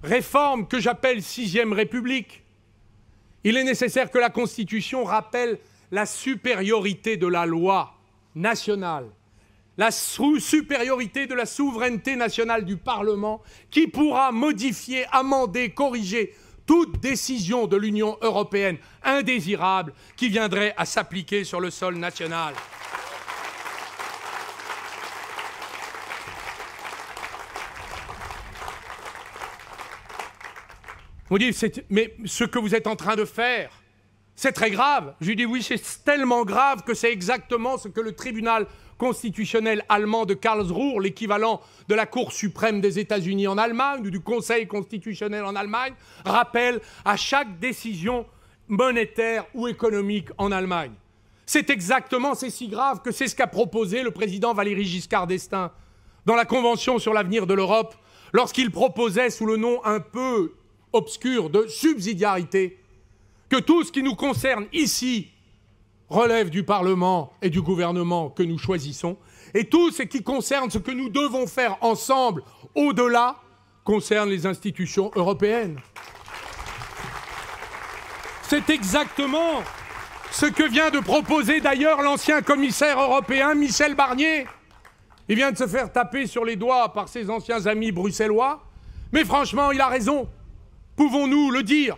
réforme que j'appelle 6e République, il est nécessaire que la Constitution rappelle la supériorité de la loi nationale, la supériorité de la souveraineté nationale du Parlement, qui pourra modifier, amender, corriger toute décision de l'Union européenne indésirable qui viendrait à s'appliquer sur le sol national. On dit, mais ce que vous êtes en train de faire, c'est très grave. Je lui dis, oui, c'est tellement grave que c'est exactement ce que le tribunal constitutionnel allemand de Karlsruhe, l'équivalent de la Cour suprême des États-Unis en Allemagne ou du Conseil constitutionnel en Allemagne, rappelle à chaque décision monétaire ou économique en Allemagne. C'est si grave que c'est ce qu'a proposé le président Valéry Giscard d'Estaing dans la Convention sur l'avenir de l'Europe, lorsqu'il proposait, sous le nom un peu obscur de subsidiarité, que tout ce qui nous concerne ici relève du Parlement et du gouvernement que nous choisissons, et tout ce qui concerne ce que nous devons faire ensemble, au-delà, concerne les institutions européennes. C'est exactement ce que vient de proposer d'ailleurs l'ancien commissaire européen Michel Barnier. Il vient de se faire taper sur les doigts par ses anciens amis bruxellois, mais franchement, il a raison. Pouvons-nous le dire?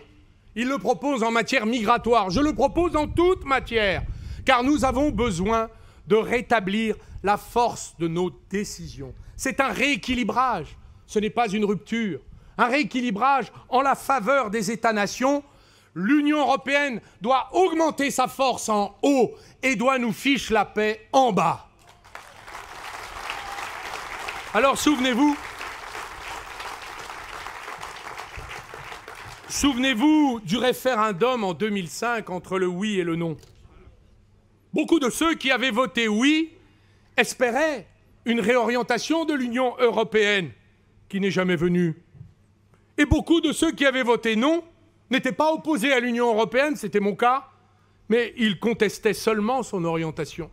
Il le propose en matière migratoire. Je le propose en toute matière, car nous avons besoin de rétablir la force de nos décisions. C'est un rééquilibrage, ce n'est pas une rupture. Un rééquilibrage en la faveur des États-nations. L'Union européenne doit augmenter sa force en haut et doit nous fiche la paix en bas. Alors souvenez-vous du référendum en 2005 entre le oui et le non. Beaucoup de ceux qui avaient voté oui espéraient une réorientation de l'Union européenne qui n'est jamais venue. Et beaucoup de ceux qui avaient voté non n'étaient pas opposés à l'Union européenne, c'était mon cas, mais ils contestaient seulement son orientation.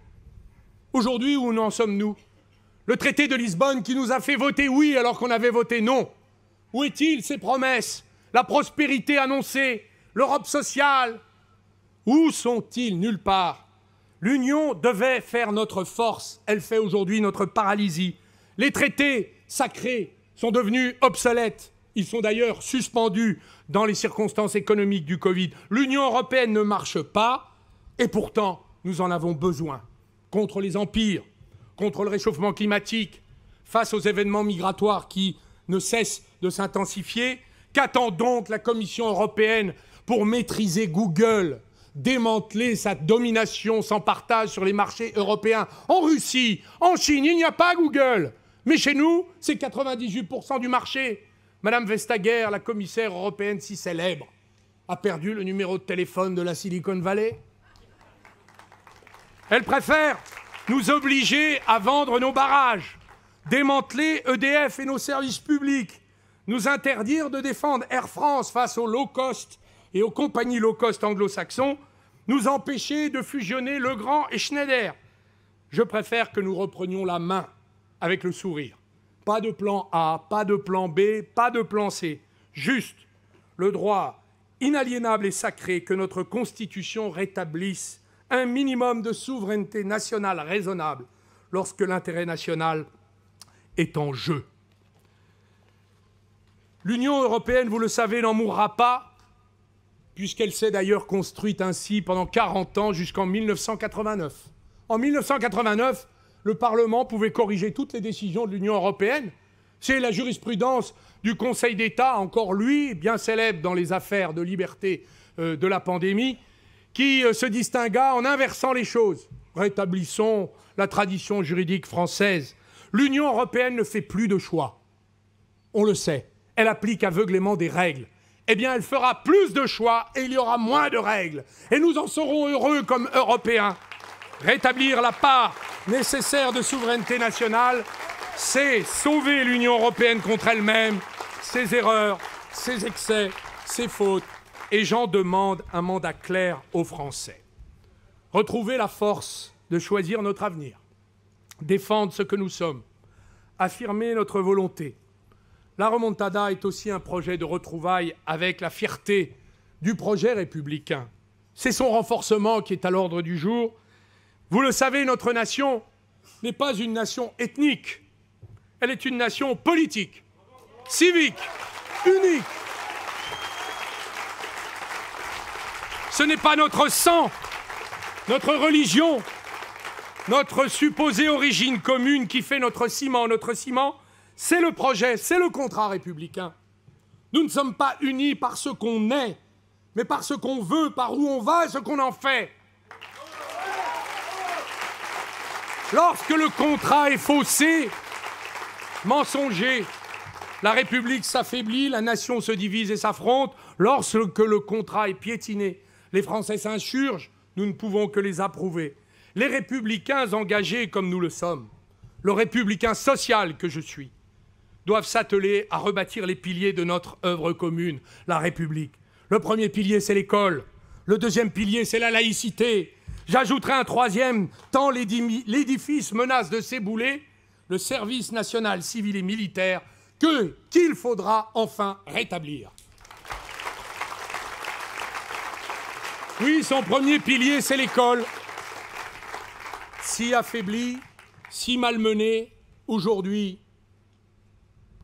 Aujourd'hui, où en sommes-nous? Le traité de Lisbonne qui nous a fait voter oui alors qu'on avait voté non. Où est-il, ces promesses? La prospérité annoncée, l'Europe sociale, où sont-ils? Nulle part. L'Union devait faire notre force, elle fait aujourd'hui notre paralysie. Les traités sacrés sont devenus obsolètes. Ils sont d'ailleurs suspendus dans les circonstances économiques du Covid. L'Union européenne ne marche pas, et pourtant, nous en avons besoin. Contre les empires, contre le réchauffement climatique, face aux événements migratoires qui ne cessent de s'intensifier. Qu'attend donc la Commission européenne pour maîtriser Google, démanteler sa domination sans partage sur les marchés européens? En Russie, en Chine, il n'y a pas Google. Mais chez nous, c'est 98% du marché. Madame Vestager, la commissaire européenne si célèbre, a perdu le numéro de téléphone de la Silicon Valley. Elle préfère nous obliger à vendre nos barrages, démanteler EDF et nos services publics, nous interdire de défendre Air France face aux low-cost et aux compagnies low-cost anglo-saxons, nous empêcher de fusionner Legrand et Schneider. Je préfère que nous reprenions la main avec le sourire. Pas de plan A, pas de plan B, pas de plan C. Juste le droit inaliénable et sacré que notre Constitution rétablisse un minimum de souveraineté nationale raisonnable lorsque l'intérêt national est en jeu. L'Union européenne, vous le savez, n'en mourra pas, puisqu'elle s'est d'ailleurs construite ainsi pendant 40 ans jusqu'en 1989. En 1989, le Parlement pouvait corriger toutes les décisions de l'Union européenne, C'est la jurisprudence du Conseil d'État, encore lui, bien célèbre dans les affaires de liberté de la pandémie, qui se distingua en inversant les choses. Rétablissons la tradition juridique française. L'Union européenne ne fait plus de choix. On le sait. Elle applique aveuglément des règles. Eh bien, elle fera plus de choix et il y aura moins de règles. Et nous en serons heureux comme Européens. Rétablir la part nécessaire de souveraineté nationale, c'est sauver l'Union européenne contre elle-même, ses erreurs, ses excès, ses fautes. Et j'en demande un mandat clair aux Français. Retrouver la force de choisir notre avenir, défendre ce que nous sommes, affirmer notre volonté. La remontada est aussi un projet de retrouvailles avec la fierté du projet républicain. C'est son renforcement qui est à l'ordre du jour. Vous le savez, notre nation n'est pas une nation ethnique. Elle est une nation politique, civique, unique. Ce n'est pas notre sang, notre religion, notre supposée origine commune qui fait notre ciment. Notre ciment, c'est le projet, c'est le contrat républicain. Nous ne sommes pas unis par ce qu'on est, mais par ce qu'on veut, par où on va et ce qu'on en fait. Lorsque le contrat est faussé, mensonger, la République s'affaiblit, la nation se divise et s'affronte. Lorsque le contrat est piétiné, les Français s'insurgent, nous ne pouvons que les approuver. Les républicains engagés comme nous le sommes, le républicain social que je suis, doivent s'atteler à rebâtir les piliers de notre œuvre commune, la République. Le premier pilier, c'est l'école. Le deuxième pilier, c'est la laïcité. J'ajouterai un troisième, tant l'édifice menace de s'ébouler, le service national civil et militaire, qu'il faudra enfin rétablir. Oui, son premier pilier, c'est l'école. Si affaiblie, si malmenée, aujourd'hui,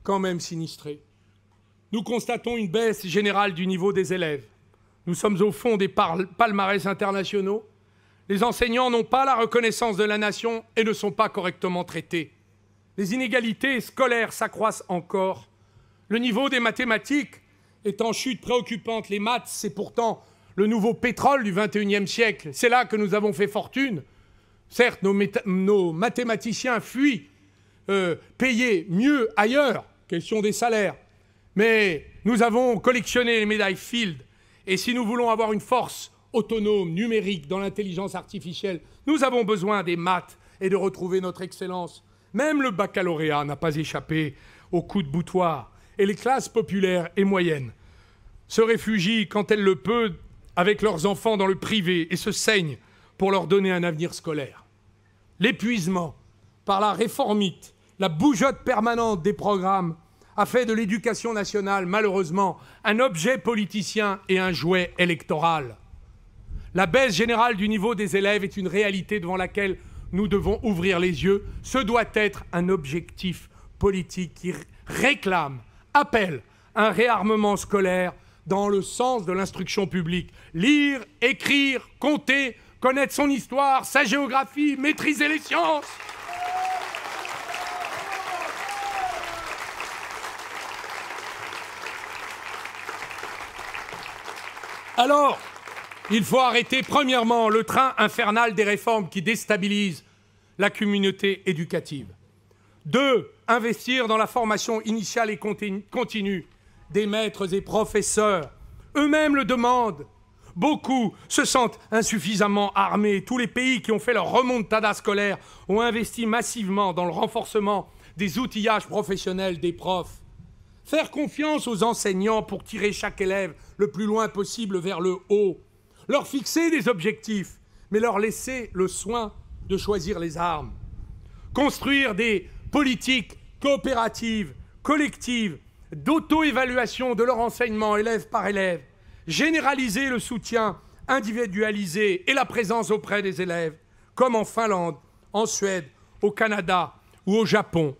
quand même sinistrée. Nous constatons une baisse générale du niveau des élèves. Nous sommes au fond des palmarès internationaux. Les enseignants n'ont pas la reconnaissance de la nation et ne sont pas correctement traités. Les inégalités scolaires s'accroissent encore. Le niveau des mathématiques est en chute préoccupante. Les maths, c'est pourtant le nouveau pétrole du XXIe siècle. C'est là que nous avons fait fortune. Certes, nos mathématiciens fuient payer mieux ailleurs, question des salaires. Mais nous avons collectionné les médailles Field. Et si nous voulons avoir une force autonome, numérique, dans l'intelligence artificielle, nous avons besoin des maths et de retrouver notre excellence. Même le baccalauréat n'a pas échappé aux coups de boutoir. Et les classes populaires et moyennes se réfugient, quand elles le peuvent, avec leurs enfants dans le privé et se saignent pour leur donner un avenir scolaire. L'épuisement par la réformite, la bougeotte permanente des programmes a fait de l'éducation nationale, malheureusement, un objet politicien et un jouet électoral. La baisse générale du niveau des élèves est une réalité devant laquelle nous devons ouvrir les yeux. Ce doit être un objectif politique qui réclame, appelle un réarmement scolaire dans le sens de l'instruction publique. Lire, écrire, compter, connaître son histoire, sa géographie, maîtriser les sciences. Alors, il faut arrêter, premièrement, le train infernal des réformes qui déstabilisent la communauté éducative. 2, investir dans la formation initiale et continue des maîtres et professeurs. Eux-mêmes le demandent. Beaucoup se sentent insuffisamment armés. Tous les pays qui ont fait leur remontada scolaire ont investi massivement dans le renforcement des outillages professionnels des profs. Faire confiance aux enseignants pour tirer chaque élève le plus loin possible vers le haut. Leur fixer des objectifs, mais leur laisser le soin de choisir les armes. Construire des politiques coopératives, collectives, d'auto-évaluation de leur enseignement élève par élève. Généraliser le soutien individualisé et la présence auprès des élèves, comme en Finlande, en Suède, au Canada ou au Japon.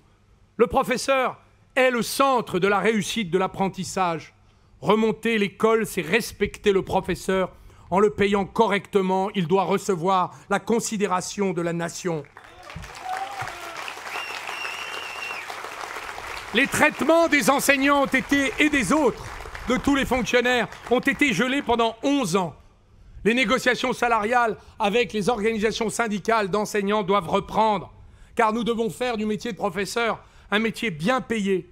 Le professeur est le centre de la réussite de l'apprentissage. Remonter l'école, c'est respecter le professeur. En le payant correctement, il doit recevoir la considération de la nation. Les traitements des enseignants et des autres, de tous les fonctionnaires, ont été gelés pendant 11 ans. Les négociations salariales avec les organisations syndicales d'enseignants doivent reprendre, car nous devons faire du métier de professeur un métier bien payé,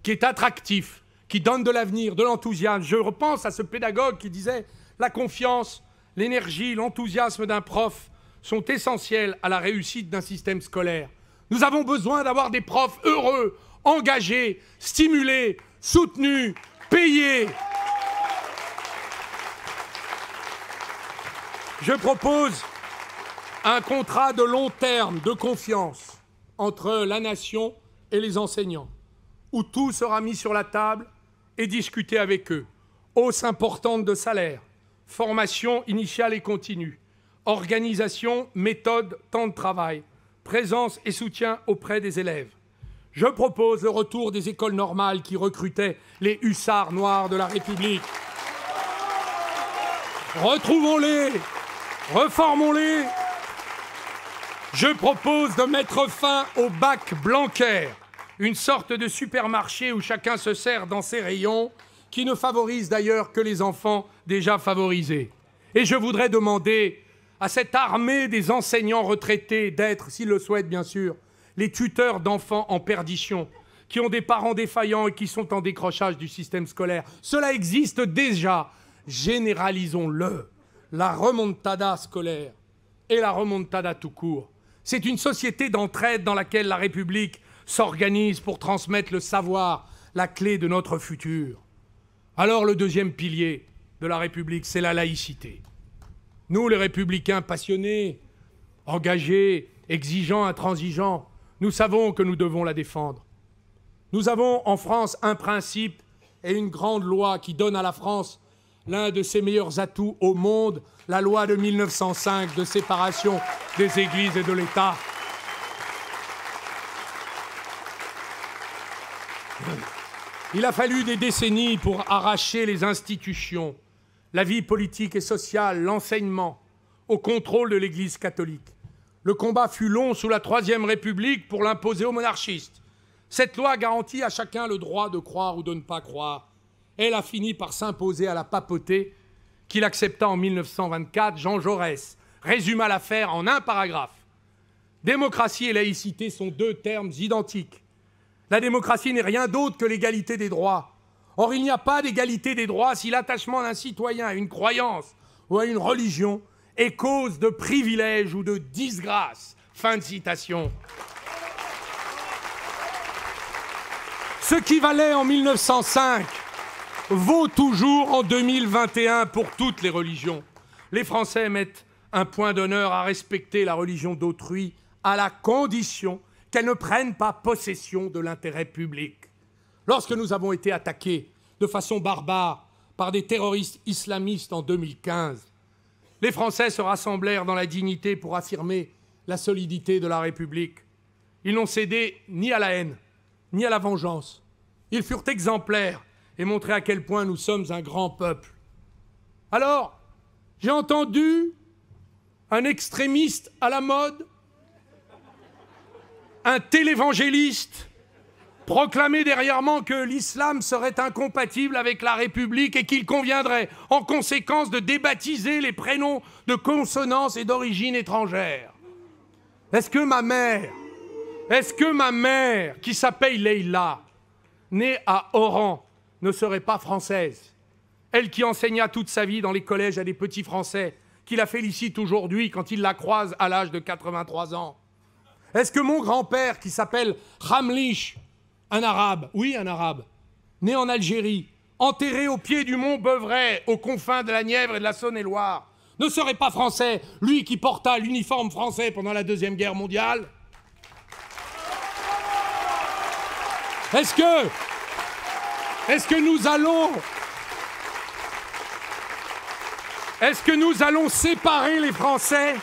qui est attractif, qui donne de l'avenir, de l'enthousiasme. Je repense à ce pédagogue qui disait « La confiance, l'énergie, l'enthousiasme d'un prof sont essentiels à la réussite d'un système scolaire. Nous avons besoin d'avoir des profs heureux, engagés, stimulés, soutenus, payés. » Je propose un contrat de long terme de confiance entre la nation et les enseignants, où tout sera mis sur la table et discuté avec eux. Hausse importante de salaire, formation initiale et continue, organisation, méthode, temps de travail, présence et soutien auprès des élèves. Je propose le retour des écoles normales qui recrutaient les hussards noirs de la République. Retrouvons-les, reformons-les. Je propose de mettre fin au bac Blanquer, une sorte de supermarché où chacun se sert dans ses rayons, qui ne favorise d'ailleurs que les enfants déjà favorisés. Et je voudrais demander à cette armée des enseignants retraités d'être, s'ils le souhaitent bien sûr, les tuteurs d'enfants en perdition, qui ont des parents défaillants et qui sont en décrochage du système scolaire. Cela existe déjà. Généralisons-le. La remontada scolaire et la remontada tout court. C'est une société d'entraide dans laquelle la République s'organise pour transmettre le savoir, la clé de notre futur. Alors le deuxième pilier de la République, c'est la laïcité. Nous, les républicains passionnés, engagés, exigeants, intransigeants, nous savons que nous devons la défendre. Nous avons en France un principe et une grande loi qui donne à la France l'un de ses meilleurs atouts au monde, la loi de 1905 de séparation des églises et de l'État. Il a fallu des décennies pour arracher les institutions, la vie politique et sociale, l'enseignement, au contrôle de l'Église catholique. Le combat fut long sous la Troisième République pour l'imposer aux monarchistes. Cette loi garantit à chacun le droit de croire ou de ne pas croire. Elle a fini par s'imposer à la papauté, qu'il accepta en 1924. Jean Jaurès résuma l'affaire en un paragraphe. Démocratie et laïcité sont deux termes identiques. La démocratie n'est rien d'autre que l'égalité des droits. Or, il n'y a pas d'égalité des droits si l'attachement d'un citoyen à une croyance ou à une religion est cause de privilège ou de disgrâce. Fin de citation. Ce qui valait en 1905 vaut toujours en 2021 pour toutes les religions. Les Français mettent un point d'honneur à respecter la religion d'autrui à la condition qu'elle ne prenne pas possession de l'intérêt public. Lorsque nous avons été attaqués de façon barbare par des terroristes islamistes en 2015, les Français se rassemblèrent dans la dignité pour affirmer la solidité de la République. Ils n'ont cédé ni à la haine, ni à la vengeance. Ils furent exemplaires et montraient à quel point nous sommes un grand peuple. Alors, j'ai entendu un extrémiste à la mode, un télévangéliste, proclamer derrière moi que l'islam serait incompatible avec la République et qu'il conviendrait, en conséquence, de débaptiser les prénoms de consonance et d'origine étrangère. Est-ce que ma mère, qui s'appelle Leïla, née à Oran, ne serait pas française? Elle qui enseigna toute sa vie dans les collèges à des petits Français, qui la félicite aujourd'hui quand il la croise à l'âge de 83 ans. Est-ce que mon grand-père, qui s'appelle Ramlich, un arabe, oui un arabe, né en Algérie, enterré au pied du mont Beuvray, aux confins de la Nièvre et de la Saône-et-Loire, ne serait pas français, lui qui porta l'uniforme français pendant la Deuxième Guerre mondiale? Est-ce que nous allons séparer les Français,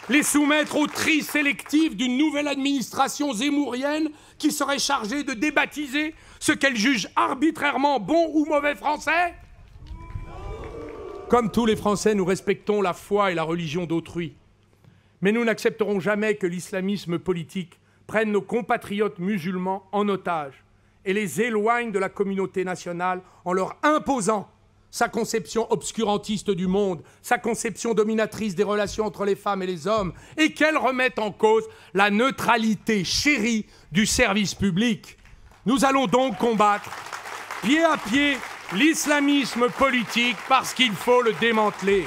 les soumettre au tri sélectif d'une nouvelle administration zémourienne qui serait chargée de débaptiser ce qu'elle juge arbitrairement bon ou mauvais français? Comme tous les Français, nous respectons la foi et la religion d'autrui. Mais nous n'accepterons jamais que l'islamisme politique prenne nos compatriotes musulmans en otage et les éloigne de la communauté nationale en leur imposant sa conception obscurantiste du monde, sa conception dominatrice des relations entre les femmes et les hommes, et qu'elle remette en cause la neutralité chérie du service public. Nous allons donc combattre pied à pied l'islamisme politique parce qu'il faut le démanteler.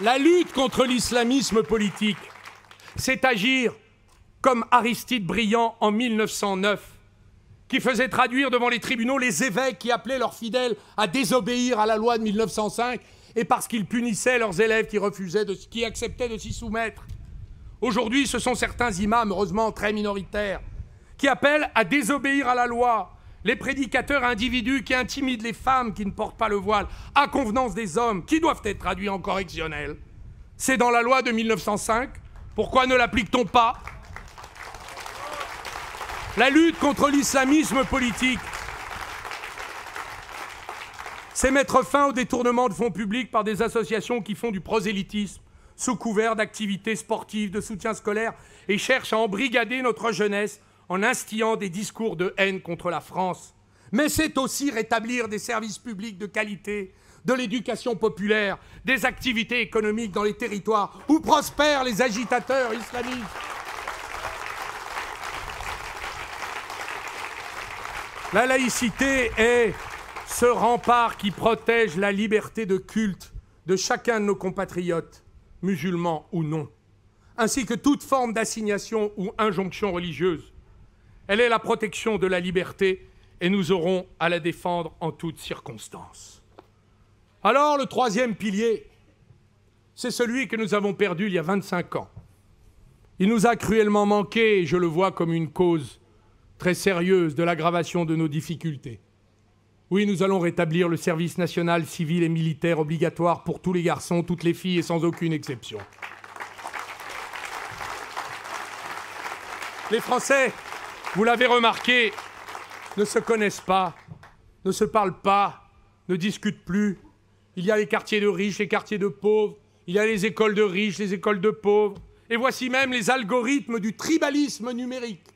La lutte contre l'islamisme politique, c'est agir comme Aristide Briand en 1909, qui faisait traduire devant les tribunaux les évêques qui appelaient leurs fidèles à désobéir à la loi de 1905 et parce qu'ils punissaient leurs élèves qui acceptaient de s'y soumettre. Aujourd'hui, ce sont certains imams, heureusement très minoritaires, qui appellent à désobéir à la loi, les prédicateurs individus qui intimident les femmes qui ne portent pas le voile, à convenance des hommes, qui doivent être traduits en correctionnel. C'est dans la loi de 1905. Pourquoi ne l'applique-t-on pas ? La lutte contre l'islamisme politique, c'est mettre fin au détournement de fonds publics par des associations qui font du prosélytisme sous couvert d'activités sportives, de soutien scolaire et cherchent à embrigader notre jeunesse en instillant des discours de haine contre la France. Mais c'est aussi rétablir des services publics de qualité, de l'éducation populaire, des activités économiques dans les territoires où prospèrent les agitateurs islamistes. La laïcité est ce rempart qui protège la liberté de culte de chacun de nos compatriotes, musulmans ou non, ainsi que toute forme d'assignation ou injonction religieuse. Elle est la protection de la liberté et nous aurons à la défendre en toutes circonstances. Alors, le troisième pilier, c'est celui que nous avons perdu il y a 25 ans. Il nous a cruellement manqué et je le vois comme une cause très sérieuse de l'aggravation de nos difficultés. Oui, nous allons rétablir le service national civil et militaire obligatoire pour tous les garçons, toutes les filles et sans aucune exception. Les Français, vous l'avez remarqué, ne se connaissent pas, ne se parlent pas, ne discutent plus. Il y a les quartiers de riches, les quartiers de pauvres, il y a les écoles de riches, les écoles de pauvres, et voici même les algorithmes du tribalisme numérique.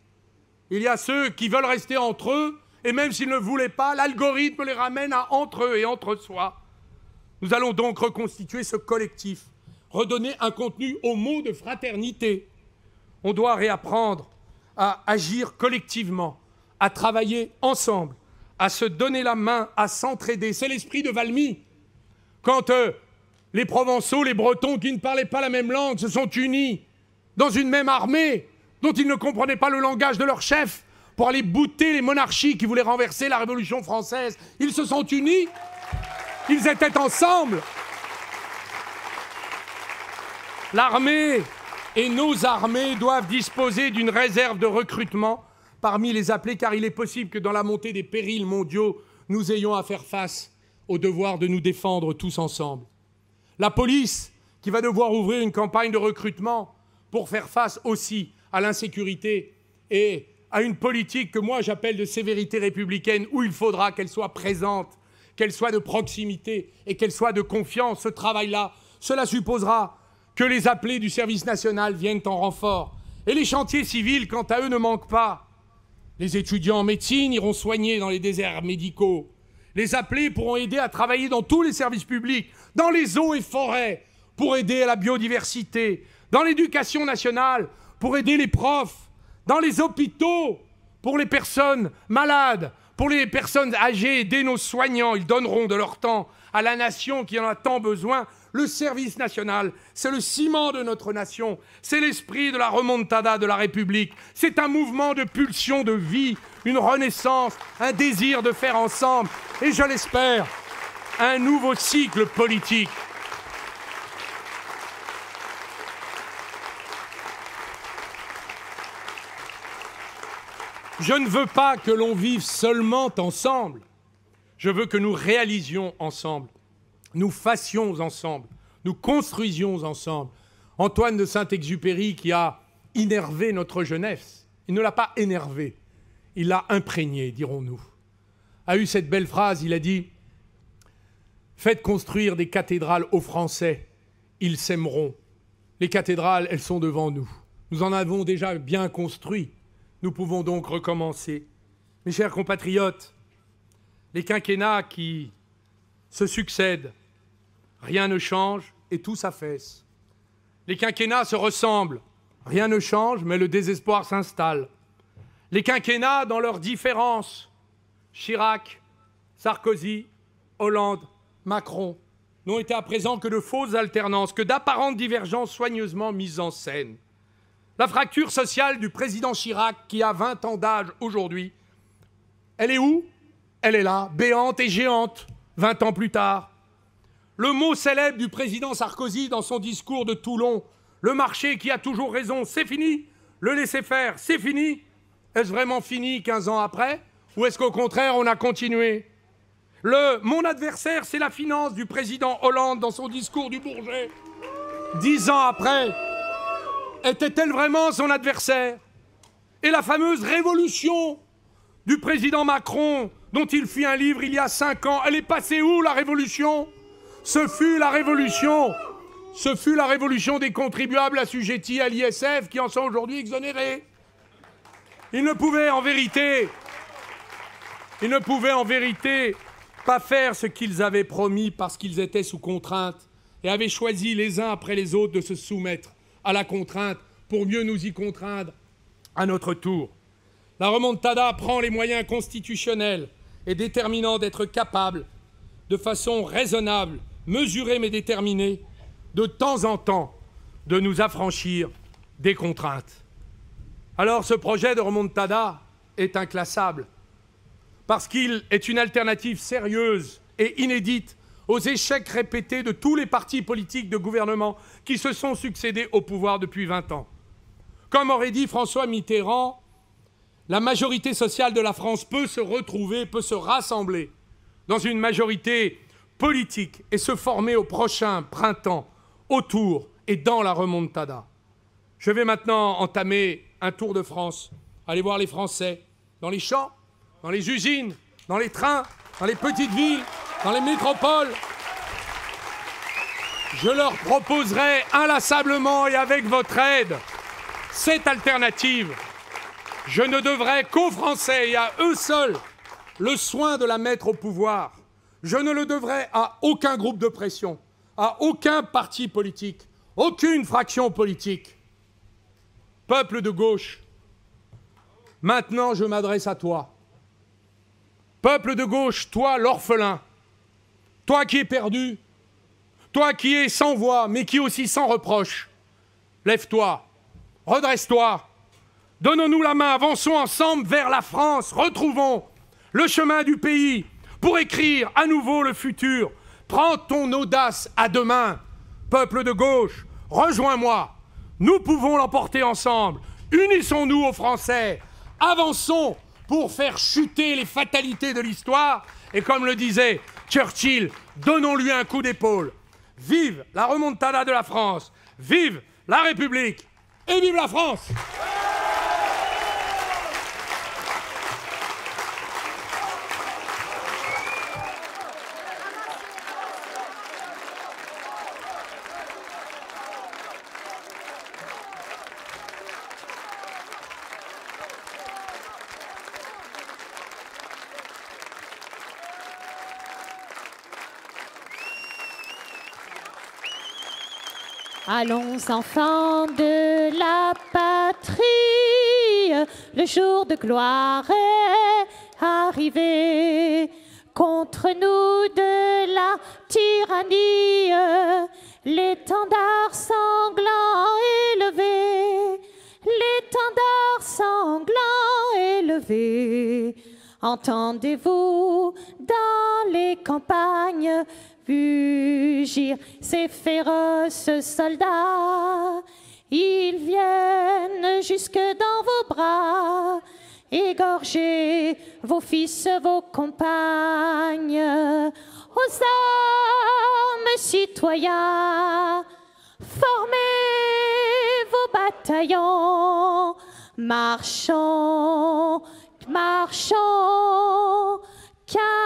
Il y a ceux qui veulent rester entre eux, et même s'ils ne voulaient pas, l'algorithme les ramène à entre eux et entre soi. Nous allons donc reconstituer ce collectif, redonner un contenu au mot de fraternité. On doit réapprendre à agir collectivement, à travailler ensemble, à se donner la main, à s'entraider. C'est l'esprit de Valmy. Quand les Provençaux, les Bretons qui ne parlaient pas la même langue se sont unis dans une même armée, dont ils ne comprenaient pas le langage de leur chef, pour aller bouter les monarchies qui voulaient renverser la Révolution française. Ils se sont unis, ils étaient ensemble. L'armée et nos armées doivent disposer d'une réserve de recrutement parmi les appelés, car il est possible que dans la montée des périls mondiaux, nous ayons à faire face au devoir de nous défendre tous ensemble. La police, qui va devoir ouvrir une campagne de recrutement pour faire face aussi à l'insécurité et à une politique que moi j'appelle de sévérité républicaine, où il faudra qu'elle soit présente, qu'elle soit de proximité et qu'elle soit de confiance. Ce travail-là, cela supposera que les appelés du service national viennent en renfort. Et les chantiers civils, quant à eux, ne manquent pas. Les étudiants en médecine iront soigner dans les déserts médicaux. Les appelés pourront aider à travailler dans tous les services publics, dans les eaux et forêts, pour aider à la biodiversité, dans l'éducation nationale, pour aider les profs, dans les hôpitaux, pour les personnes malades, pour les personnes âgées, aider nos soignants. Ils donneront de leur temps à la nation qui en a tant besoin. Le service national, c'est le ciment de notre nation, c'est l'esprit de la remontada de la République, c'est un mouvement de pulsion de vie, une renaissance, un désir de faire ensemble, et je l'espère, un nouveau cycle politique. Je ne veux pas que l'on vive seulement ensemble, je veux que nous réalisions ensemble. Nous fassions ensemble, nous construisions ensemble. Antoine de Saint-Exupéry, qui a innervé notre jeunesse, il ne l'a pas énervé, il l'a imprégné, dirons-nous, a eu cette belle phrase, il a dit « Faites construire des cathédrales aux Français, ils s'aimeront. Les cathédrales, elles sont devant nous. Nous en avons déjà bien construit. Nous pouvons donc recommencer. Mes chers compatriotes, les quinquennats qui se succèdent, rien ne change et tout s'affaisse. Les quinquennats se ressemblent, rien ne change, mais le désespoir s'installe. Les quinquennats, dans leurs différences, Chirac, Sarkozy, Hollande, Macron, n'ont été à présent que de fausses alternances, que d'apparentes divergences soigneusement mises en scène. La fracture sociale du président Chirac, qui a 20 ans d'âge aujourd'hui, elle est où? Elle est là, béante et géante, 20 ans plus tard. Le mot célèbre du président Sarkozy dans son discours de Toulon, le marché qui a toujours raison, c'est fini. Le laisser-faire, c'est fini. Est-ce vraiment fini 15 ans après? Ou est-ce qu'au contraire, on a continué? Mon adversaire, c'est la finance du président Hollande dans son discours du Bourget. 10 ans après, était-elle vraiment son adversaire? Et la fameuse révolution du président Macron, dont il fit un livre il y a 5 ans, elle est passée où, la révolution? Ce fut la révolution des contribuables assujettis à l'ISF qui en sont aujourd'hui exonérés. Ils ne pouvaient en vérité pas faire ce qu'ils avaient promis parce qu'ils étaient sous contrainte et avaient choisi les uns après les autres de se soumettre à la contrainte pour mieux nous y contraindre à notre tour. La remontada prend les moyens constitutionnels et déterminants d'être capable, de façon raisonnable, mesurée mais déterminée, de temps en temps, de nous affranchir des contraintes. Alors ce projet de remontada est inclassable, parce qu'il est une alternative sérieuse et inédite aux échecs répétés de tous les partis politiques de gouvernement qui se sont succédés au pouvoir depuis 20 ans. Comme aurait dit François Mitterrand, la majorité sociale de la France peut se retrouver, peut se rassembler dans une majorité politique et se former au prochain printemps autour et dans la remontada. Je vais maintenant entamer un tour de France, aller voir les Français dans les champs, dans les usines, dans les trains, dans les petites villes, dans les métropoles. Je leur proposerai inlassablement et avec votre aide cette alternative. Je ne devrai qu'aux Français et à eux seuls le soin de la mettre au pouvoir. Je ne le devrai à aucun groupe de pression, à aucun parti politique, aucune fraction politique. Peuple de gauche, maintenant je m'adresse à toi. Peuple de gauche, toi l'orphelin, toi qui es perdu, toi qui es sans voix, mais qui est aussi sans reproche. Lève-toi, redresse-toi, donnons-nous la main, avançons ensemble vers la France, retrouvons le chemin du pays pour écrire à nouveau le futur. Prends ton audace à deux mains. Peuple de gauche, rejoins-moi. Nous pouvons l'emporter ensemble. Unissons-nous aux Français. Avançons pour faire chuter les fatalités de l'histoire. Et comme le disait Churchill, donnons-lui un coup d'épaule. Vive la remontada de la France. Vive la République. Et vive la France! Allons, enfants de la patrie, le jour de gloire est arrivé. Contre nous de la tyrannie, l'étendard sanglant élevé, l'étendard sanglant élevé. Entendez-vous dans les campagnes mugir ces féroces soldats? Ils viennent jusque dans vos bras, égorger vos fils, vos compagnes. Aux hommes citoyens, formez vos bataillons, marchons, marchons, car